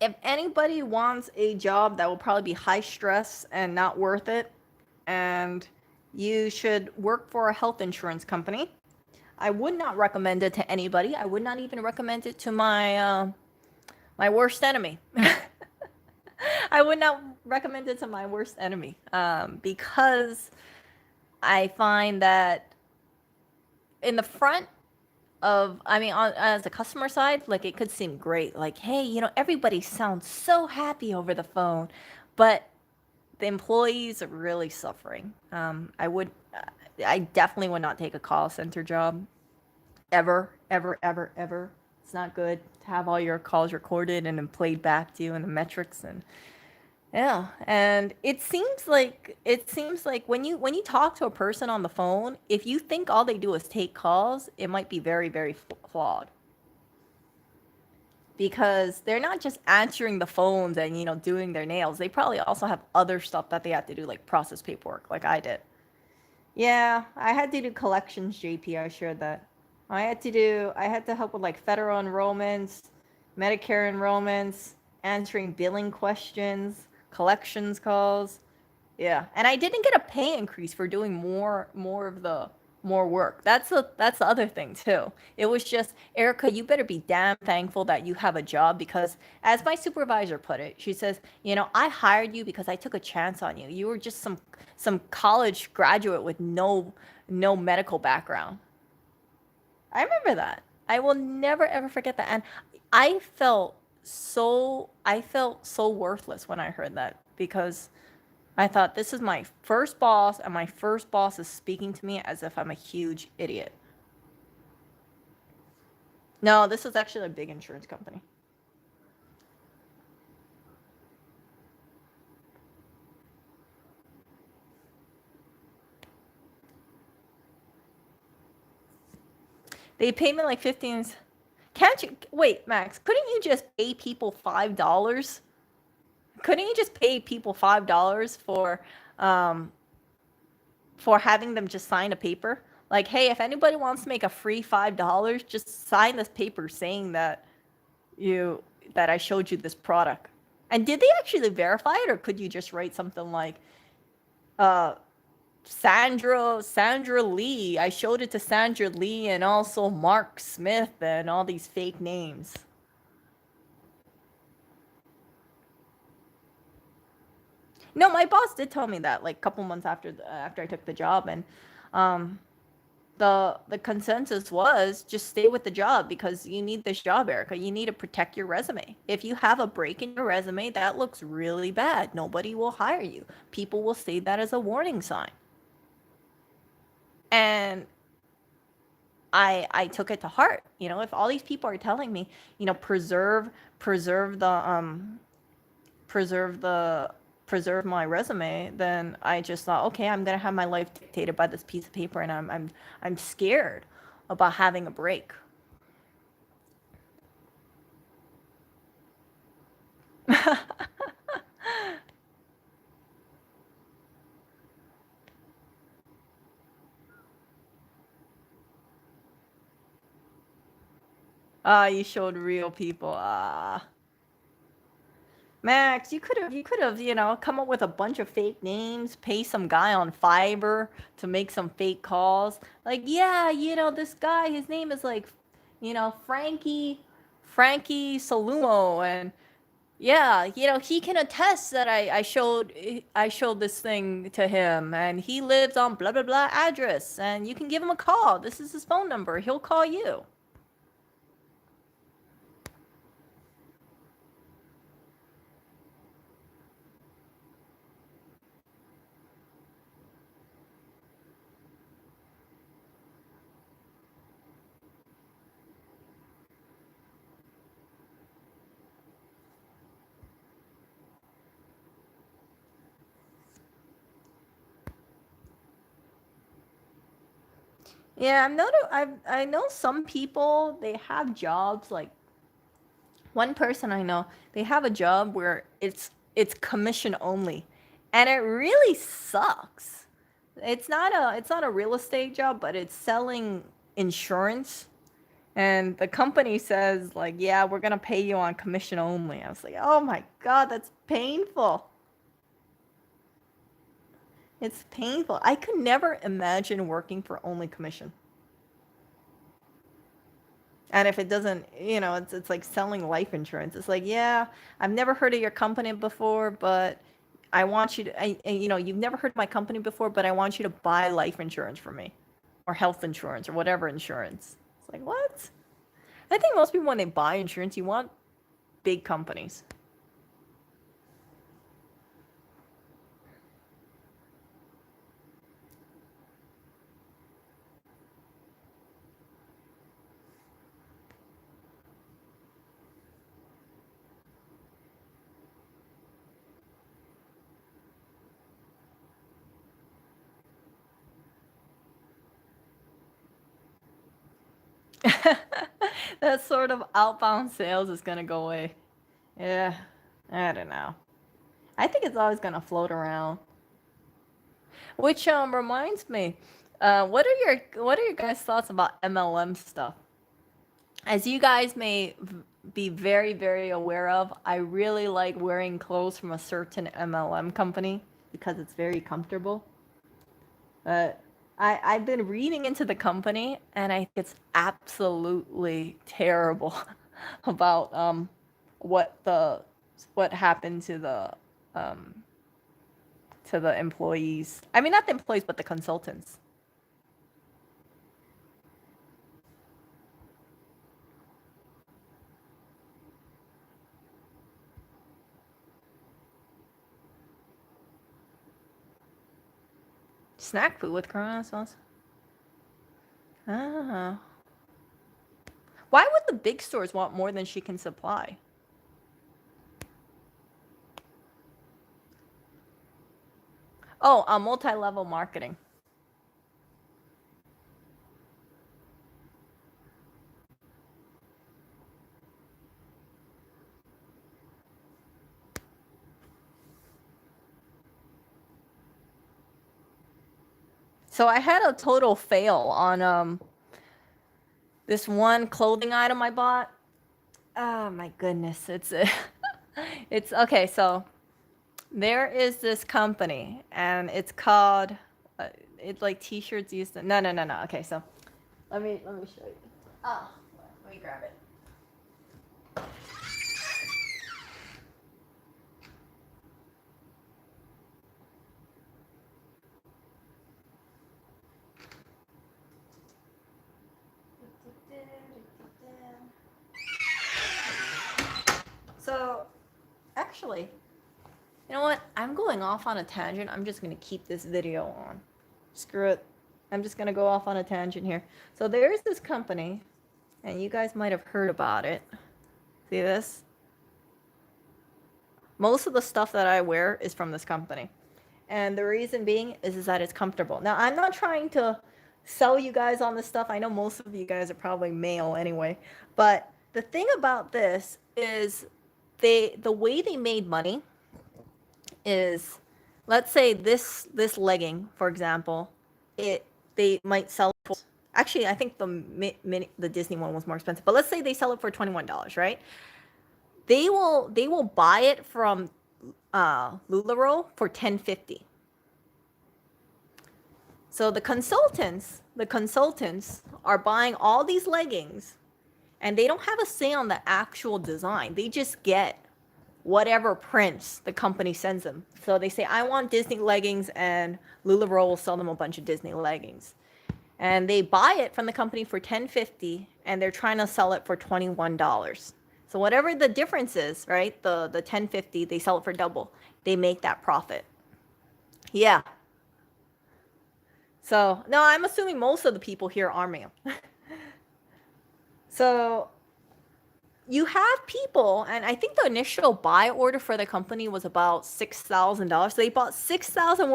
if anybody wants a job that will probably be high stress and not worth it, and you should work for a health insurance company, I would not recommend it to anybody. I would not even recommend it to my worst enemy. I would not recommend it to my worst enemy because I find that in the front of, I mean, as a customer side, like it could seem great. Like, hey, everybody sounds so happy over the phone, but the employees are really suffering. I definitely would not take a call center job ever, ever, ever, ever. It's not good to have all your calls recorded and then played back to you and the metrics and yeah. And it seems like when you talk to a person on the phone, if you think all they do is take calls, it might be very, very flawed because they're not just answering the phones and doing their nails. They probably also have other stuff that they have to do, like process paperwork, like I did. Yeah, I had to do collections, JP. I shared that. I had to help with like federal enrollments, Medicare enrollments, answering billing questions, collections calls. Yeah, and I didn't get a pay increase for doing more work. That's the other thing too. It was just, Erica, you better be damn thankful that you have a job because, as my supervisor put it, she says, I hired you because I took a chance on you. You were just some college graduate with no medical background. I remember that. I will never ever forget that. And I felt so worthless when I heard that because I thought this is my first boss and my first boss is speaking to me as if I'm a huge idiot. No, this was actually a big insurance company. They paid me like 15. Can't you wait, Max? Couldn't you just pay people $5? Couldn't you just pay people $5 um for having them just sign a paper? Like, hey, if anybody wants to make a free $5, just sign this paper saying you that I showed you this product. And did they actually verify it, or could you just write something like, uh, Sandra Lee. I showed it to Sandra Lee and also Mark Smith and all these fake names. No, my boss did tell me that like a couple months after I took the job, and um, the consensus was just stay with the job because you need this job, Erica. You need to protect your resume. If you have a break in your resume, that looks really bad. Nobody will hire you. People will see that as a warning sign. And I took it to heart. You know, if all these people are telling me, you know, preserve the preserve the preserve my resume, then I just thought, okay, I'm gonna have my life dictated by this piece of paper, and I'm scared about having a break. Ah, you showed real people. Ah. Max, you could have, you know, come up with a bunch of fake names, pay some guy on Fiverr to make some fake calls. Like, yeah, you know, this guy, his name is like, you know, Frankie Salumo, and yeah, you know, he can attest that I showed this thing to him, and he lives on blah blah blah address, and you can give him a call. This is his phone number. He'll call you. Yeah, I know some people, they have jobs like one person I know, they have a job where it's commission only, and it really sucks. It's not a real estate job, but it's selling insurance, and the company says like, yeah, we're gonna pay you on commission only. I was like, oh my god, that's painful. It's painful. I could never imagine working for only commission. And if it doesn't, you know, it's like selling life insurance. It's like, yeah, I've never heard of your company before, but I want you to, you know, you've never heard of my company before, but I want you to buy life insurance from me, or health insurance, or whatever insurance. It's like, what? I think most people, when they buy insurance, you want big companies. That sort of outbound sales is gonna go away. Yeah, I don't know. I think it's always gonna float around. Which reminds me, what are your guys' thoughts about MLM stuff? As you guys may be very very aware of, I really like wearing clothes from a certain MLM company because it's very comfortable. But I've been reading into the company, and I think it's absolutely terrible about what the what happened um to the employees. I mean, not the employees, but the consultants. Snack food with Corona sauce. Ah. Why would the big stores want more than she can supply? Oh, multi-level marketing. So I had a total fail on this one clothing item I bought. Oh my goodness, it's okay. So there is this company, and it's called it's like t-shirts used to. No. Okay, so let me show you. Oh, let me grab it. So, actually, you know what? I'm going off on a tangent. I'm just going to keep this video on. Screw it. I'm just going to go off on a tangent here. So, there's this company, and you guys might have heard about it. See this? Most of the stuff that I wear is from this company. And the reason being is that it's comfortable. Now, I'm not trying to sell you guys on this stuff. I know most of you guys are probably male anyway. But the thing about this is the way they made money is, let's say this legging, for example, they might sell for, actually I think the Disney one was more expensive, but let's say they sell it for $21, right? They will buy it from Lularoe for $10.50. So the consultants are buying all these leggings, and they don't have a say on the actual design. They just get whatever prints the company sends them. So they say, I want Disney leggings, and Lularoe will sell them a bunch of Disney leggings. And they buy it from the company for $10.50, and they're trying to sell it for $21. So whatever the difference is, right, the $10.50, they sell it for double. They make that profit. Yeah. So, no, I'm assuming most of the people here are male. So you have people, and I think the initial buy order for the company was about $6,000. So they bought $6,000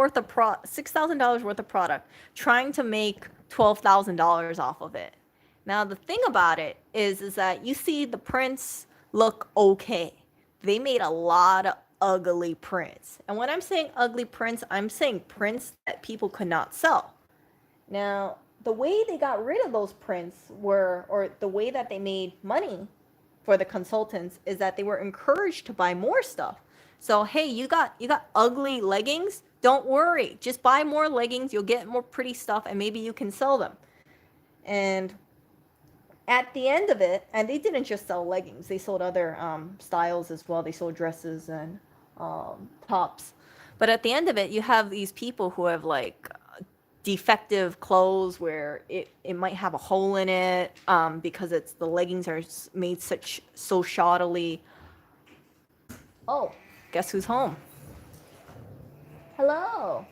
worth of product, trying to make $12,000 off of it. Now the thing about it is that you see the prints look okay. They made a lot of ugly prints, and when I'm saying ugly prints, I'm saying prints that people could not sell. Now the way they got rid of those prints or the way that they made money for the consultants is that they were encouraged to buy more stuff. So hey, you got ugly leggings, don't worry, just buy more leggings, you'll get more pretty stuff, and maybe you can sell them. And at the end of it, and they didn't just sell leggings, they sold other styles as well. They sold dresses and tops. But at the end of it, you have these people who have like defective clothes where it might have a hole in it because the leggings are made so shoddily. Oh, guess who's home? Hello.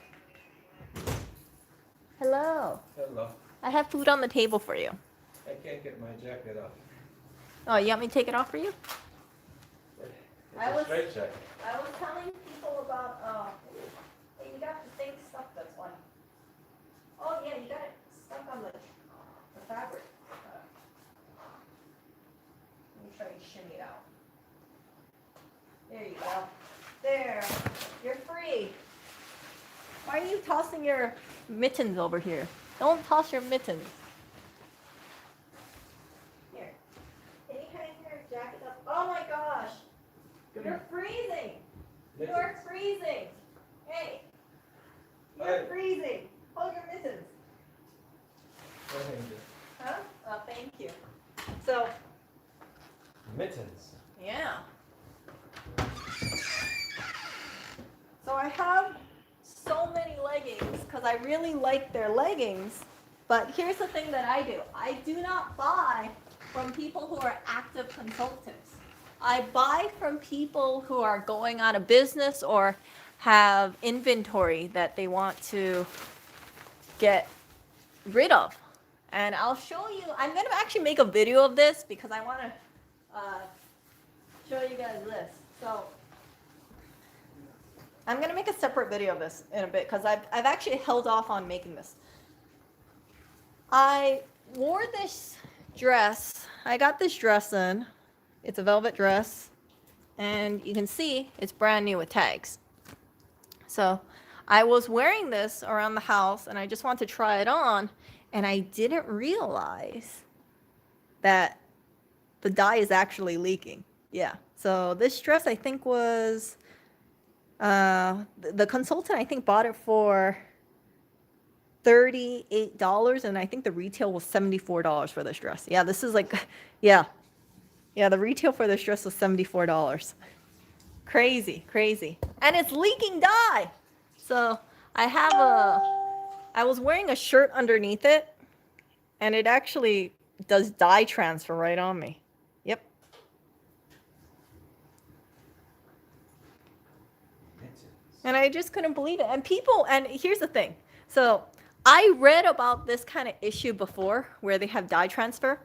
Hello. Hello. I have food on the table for you. I can't get my jacket off. Oh, you want me to take it off for you? It's I a was- straight jacket. I was telling people about hey, you got the thing stuck, that's one. Oh yeah, you got it stuck on the fabric. Let me try to shimmy it out. There you go. There. You're free. Why are you tossing your mittens over here? Don't toss your mittens. Here. Can you hang your jacket up? Oh my gosh. You're freezing. You're freezing. Hey. You're Hey. freezing. Hold your mittens. Go ahead and do Huh? Oh, thank you. So, mittens. yeah. So I have so many leggings because I really like their leggings. But here's the thing that I do. I do not buy from people who are active consultants. I buy from people who are going out of business or have inventory that they want to get rid of. And I'll show you, I'm going to actually make a video of this because I want to show you guys this. So I'm going to make a separate video of this in a bit because I've actually held off on making this. I wore this dress. I got this dress in. It's a velvet dress. And you can see it's brand new with tags. So I was wearing this around the house and I just wanted to try it on, and I didn't realize that the dye is actually leaking. Yeah. So this dress I think was the consultant I think bought it for $38, and I think the retail was $74 for this dress. Yeah, this is like yeah. Yeah, the retail for this dress was $74. Crazy, crazy. And it's leaking dye. So I was wearing a shirt underneath it, and it actually does dye transfer right on me. Yep. And I just couldn't believe it. And here's the thing. So I read about this kind of issue before where they have dye transfer.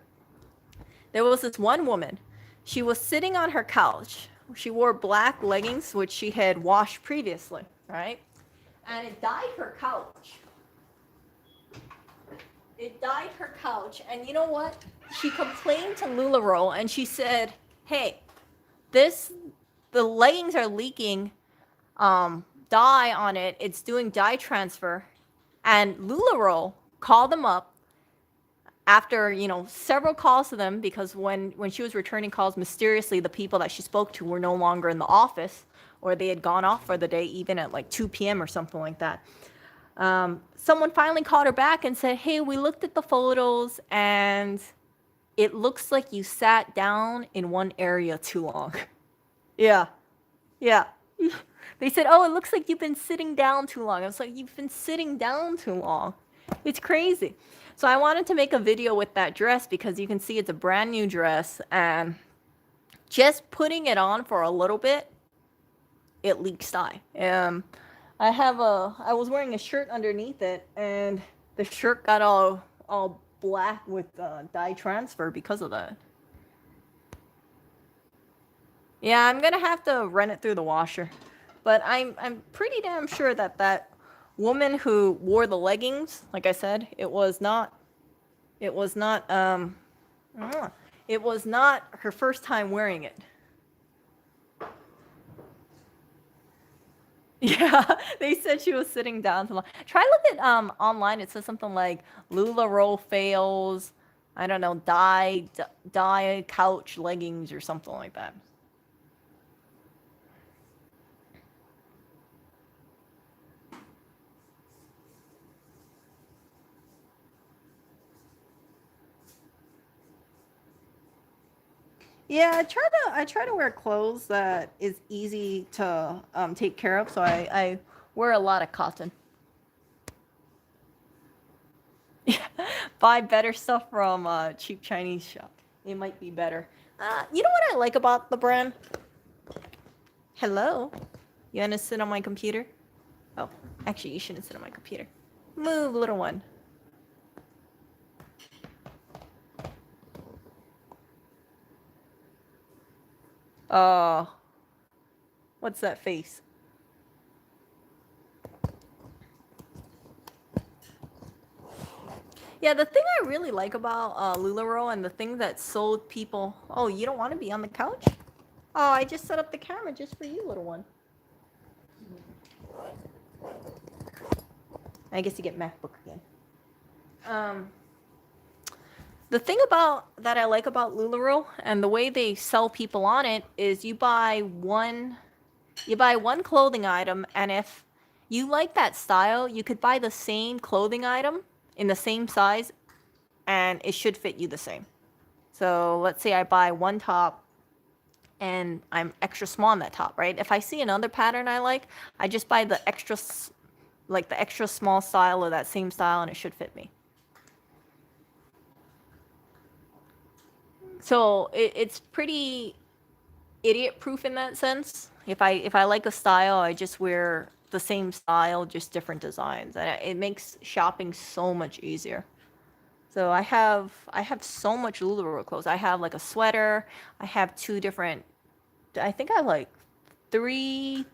There was this one woman. She was sitting on her couch. She wore black leggings, which she had washed previously, right? And it dyed her couch. It dyed her couch. And you know what? She complained to Lularoe and she said, hey, the leggings are leaking dye on it. It's doing dye transfer. And Lularoe called them up after, several calls to them, because when she was returning calls, mysteriously the people that she spoke to were no longer in the office, or they had gone off for the day, even at like 2 p.m. or something like that. Someone finally called her back and said, hey, we looked at the photos and it looks like you sat down in one area too long. Yeah. They said, oh, it looks like you've been sitting down too long. I was like, you've been sitting down too long. It's crazy. So I wanted to make a video with that dress because you can see it's a brand new dress, and just putting it on for a little bit, it leaks dye. I was wearing a shirt underneath it, and the shirt got all black with dye transfer because of that. Yeah, I'm gonna have to run it through the washer, but I'm pretty damn sure that woman who wore the leggings, like I said, it was not her first time wearing it. Yeah, they said she was sitting down too long. Try look at online. It says something like Lularoe fails, I don't know, dye couch leggings or something like that. Yeah, I try to wear clothes that is easy to take care of. So I wear a lot of cotton. Yeah, buy better stuff from a cheap Chinese shop. It might be better. You know what I like about the brand? Hello, you wanna sit on my computer? Oh, actually, you shouldn't sit on my computer. Move, little one. Oh, what's that face? Yeah, the thing I really like about Lularoe, and the thing that sold people... Oh, you don't want to be on the couch? Oh, I just set up the camera just for you, little one. I guess you get MacBook again. The thing that I like about Lularoe and the way they sell people on it is you buy one clothing item, and if you like that style, you could buy the same clothing item in the same size, and it should fit you the same. So let's say I buy one top and I'm extra small on that top, right? If I see another pattern I like, I just buy the extra small style of that same style, and it should fit me. So it's pretty idiot proof in that sense. If I like a style, I just wear the same style, just different designs, and it makes shopping so much easier. So I have so much Lularoe clothes. I have like a sweater. I have two different. I think I have like three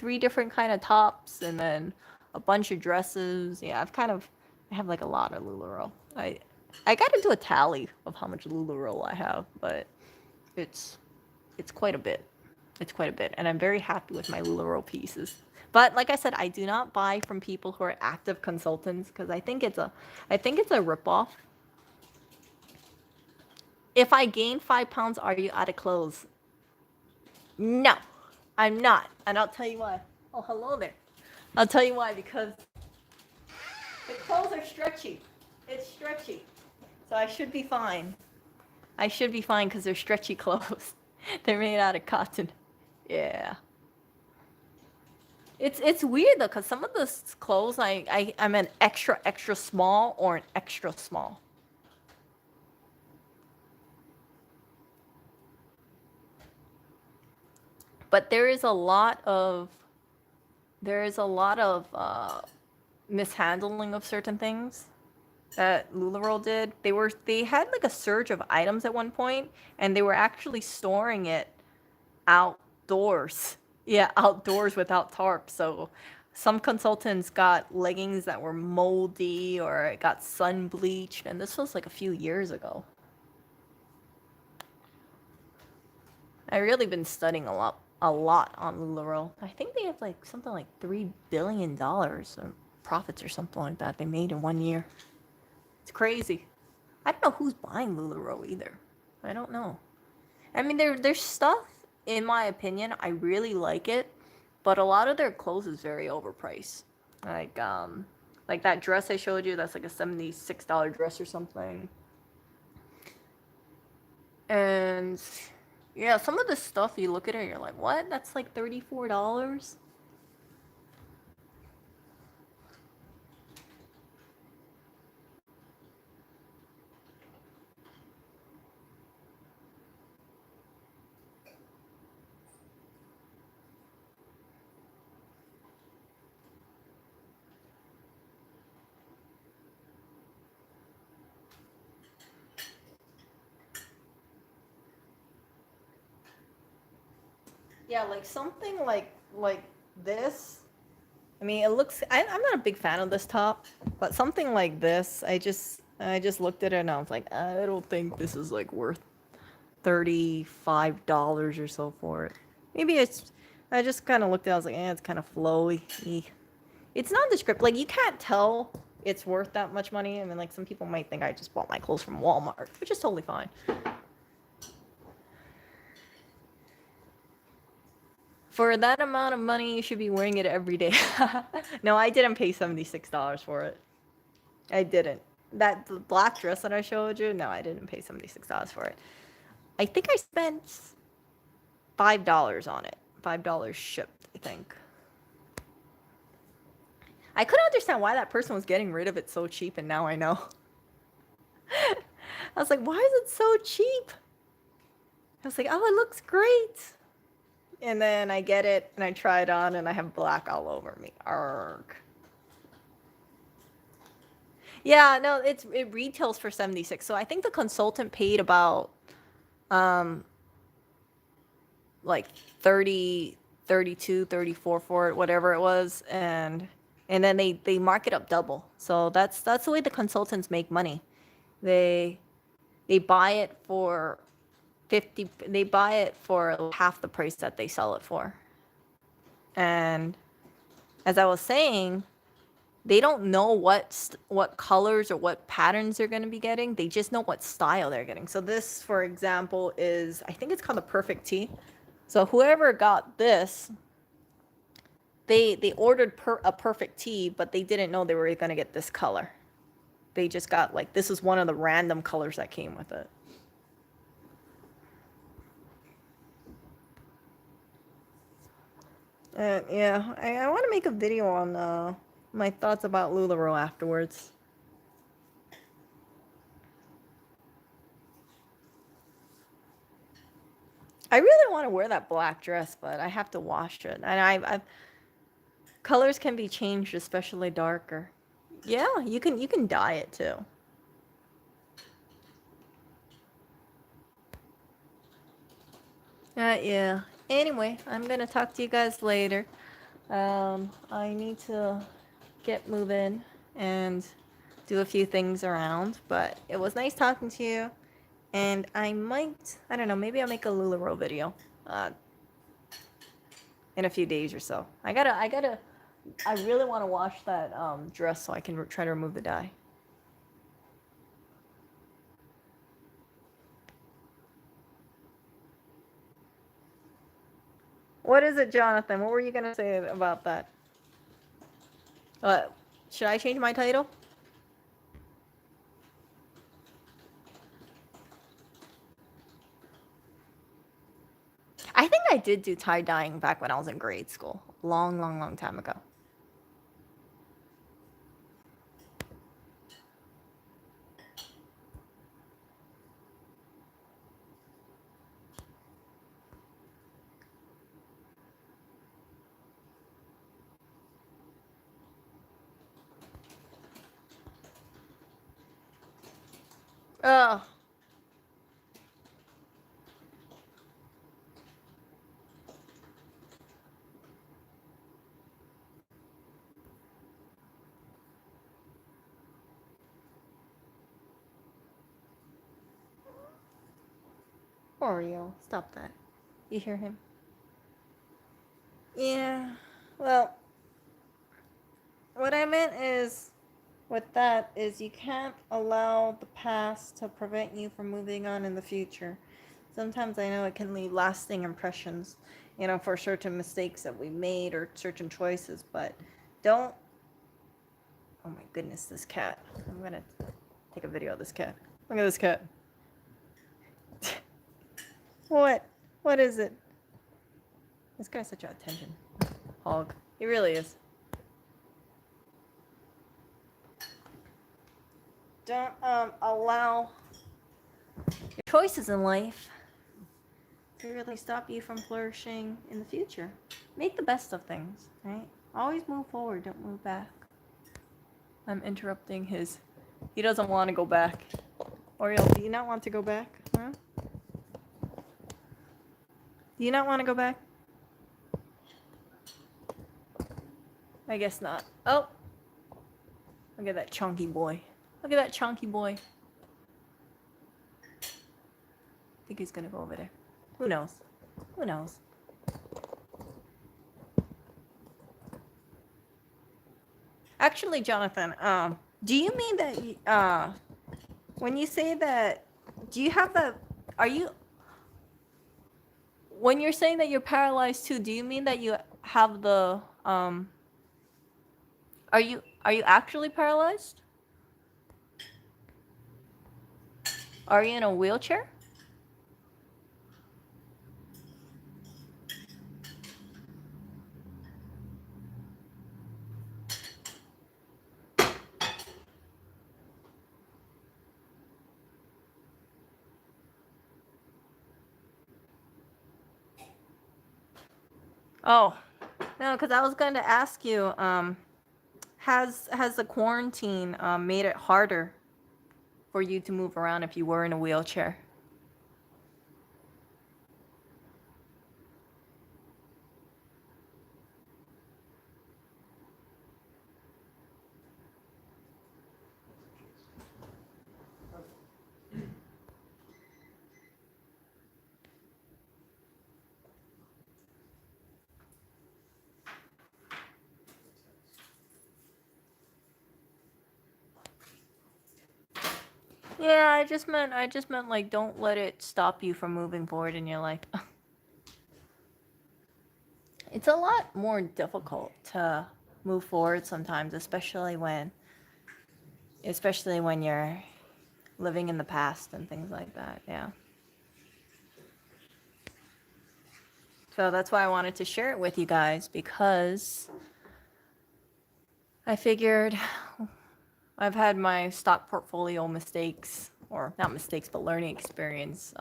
different kind of tops, and then a bunch of dresses. Yeah, I have like a lot of Lularoe. I got to do a tally of how much Lularoe I have, but it's quite a bit. It's quite a bit, and I'm very happy with my Lularoe pieces. But like I said, I do not buy from people who are active consultants because I think it's a ripoff. If I gain 5 pounds, are you out of clothes? No, I'm not, and I'll tell you why. Oh, hello there. I'll tell you why, because the clothes are stretchy. It's stretchy, so I should be fine. I should be fine because they're stretchy clothes. They're made out of cotton. Yeah. It's weird though, cause some of the clothes I'm an extra small or an extra small. But there is a lot of mishandling of certain things that Lularoe did. They had like a surge of items at one point, and they were actually storing it outdoors. Yeah, outdoors without tarp. So some consultants got leggings that were moldy or it got sun bleached, and this was like a few years ago. I really been studying a lot on Lularoe. I think they have like something like $3 billion of profits or something like that they made in 1 year. It's crazy. I don't know who's buying Lularoe either. I don't know. I mean, there's stuff, in my opinion, I really like it, but a lot of their clothes is very overpriced. Like that dress I showed you, that's like a $76 dress or something. And yeah, some of the stuff you look at it, you're like, what? That's like $34? Yeah, like something like this. I mean, it looks. I'm not a big fan of this top, but something like this, I just looked at it and I was like, I don't think this is like worth $35 or so for it. Maybe it's. I just kind of looked at it. I was like, it's kind of flowy. It's nondescript. Like you can't tell it's worth that much money. I mean, like some people might think I just bought my clothes from Walmart, which is totally fine. For that amount of money, you should be wearing it every day. No, I didn't pay $76 for it. I didn't. That black dress that I showed you, no, I didn't pay $76 for it. I think I spent $5 on it. $5 shipped, I think. I couldn't understand why that person was getting rid of it so cheap, and now I know. I was like, why is it so cheap? I was like, oh, it looks great. And then I get it and I try it on and I have black all over me. Arg. Yeah, no, it retails for 76. So I think the consultant paid about um like 30, 32, 34 for it, whatever it was, and then they mark it up double. So that's the way the consultants make money. They they buy it for 50, they buy it for half the price that they sell it for. And as I was saying, they don't know what colors or what patterns they're going to be getting. They just know what style they're getting. So this, for example, is, I think it's called a perfect tee. So whoever got this, they ordered a perfect tee, but they didn't know they were going to get this color. They just got like, this is one of the random colors that came with it. Yeah, I want to make a video on my thoughts about Lularoe afterwards. I really want to wear that black dress, but I have to wash it. And I've colors can be changed, especially darker. Yeah, you can dye it too. Yeah. Anyway, I'm gonna talk to you guys later. I need to get moving and do a few things around, but it was nice talking to you. And I don't know, maybe I'll make a Lularoe video. in a few days or so. I really want to wash that dress so I can try to remove the dye. What is it, Jonathan? What were you gonna say about that? Should I change my title? I think I did do tie dyeing back when I was in grade school. Long, long, long time ago. Oh. Oreo, stop that. You hear him? Yeah. Well, what I meant is, with that, is you can't allow the past to prevent you from moving on in the future. Sometimes I know it can leave lasting impressions, for certain mistakes that we made or certain choices, but don't. Oh my goodness, this cat. I'm gonna take a video of this cat. Look at this cat. What? What is it? This guy's such an attention hog. He really is. Don't allow your choices in life to really stop you from flourishing in the future. Make the best of things, right? Always move forward, don't move back. I'm interrupting his... He doesn't want to go back. Oriole, do you not want to go back? Huh? Do you not want to go back? I guess not. Oh! Look at that chunky boy. Look at that chunky boy. I think he's gonna go over there. Who knows? Who knows? Actually, Jonathan, do you mean that, when you say that, do you have the, are you, when you're saying that you're paralyzed too, do you mean that you have the, are you actually paralyzed? Are you in a wheelchair? Oh, no, because I was going to ask you, has the quarantine made it harder for you to move around if you were in a wheelchair? Yeah, I just meant like don't let it stop you from moving forward in your life. It's a lot more difficult to move forward sometimes, especially when you're living in the past and things like that. Yeah. So that's why I wanted to share it with you guys, because I figured I've had my stock portfolio mistakes, or not mistakes, but learning experience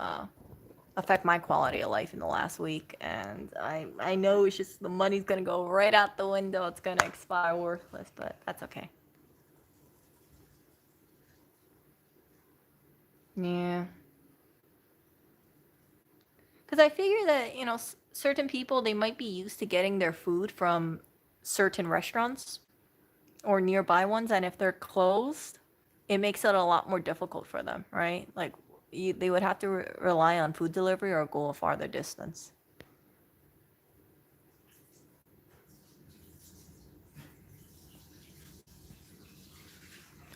affect my quality of life in the last week. And I know it's just the money's going to go right out the window. It's going to expire worthless, but that's okay. Yeah. Because I figure that, certain people, they might be used to getting their food from certain restaurants or nearby ones, and if they're closed, it makes it a lot more difficult for them, right? Like, they would have to rely on food delivery or go a farther distance.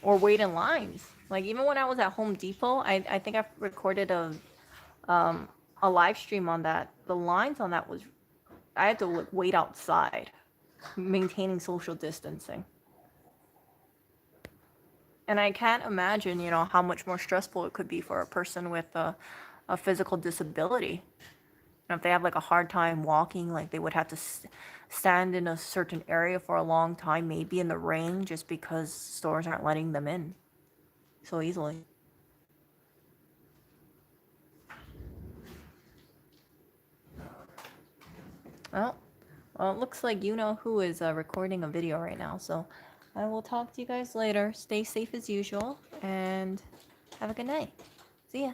or wait in lines. Like even when I was at Home Depot, I think I recorded a live stream on that. The lines on that was I had to like, wait outside, maintaining social distancing. And I can't imagine, you know, how much more stressful it could be for a person with a physical disability. You know, if they have like a hard time walking, like they would have to stand in a certain area for a long time, maybe in the rain, just because stores aren't letting them in so easily. Well, well, it looks like you know who is recording a video right now, so I will talk to you guys later. Stay safe as usual, and have a good night. See ya.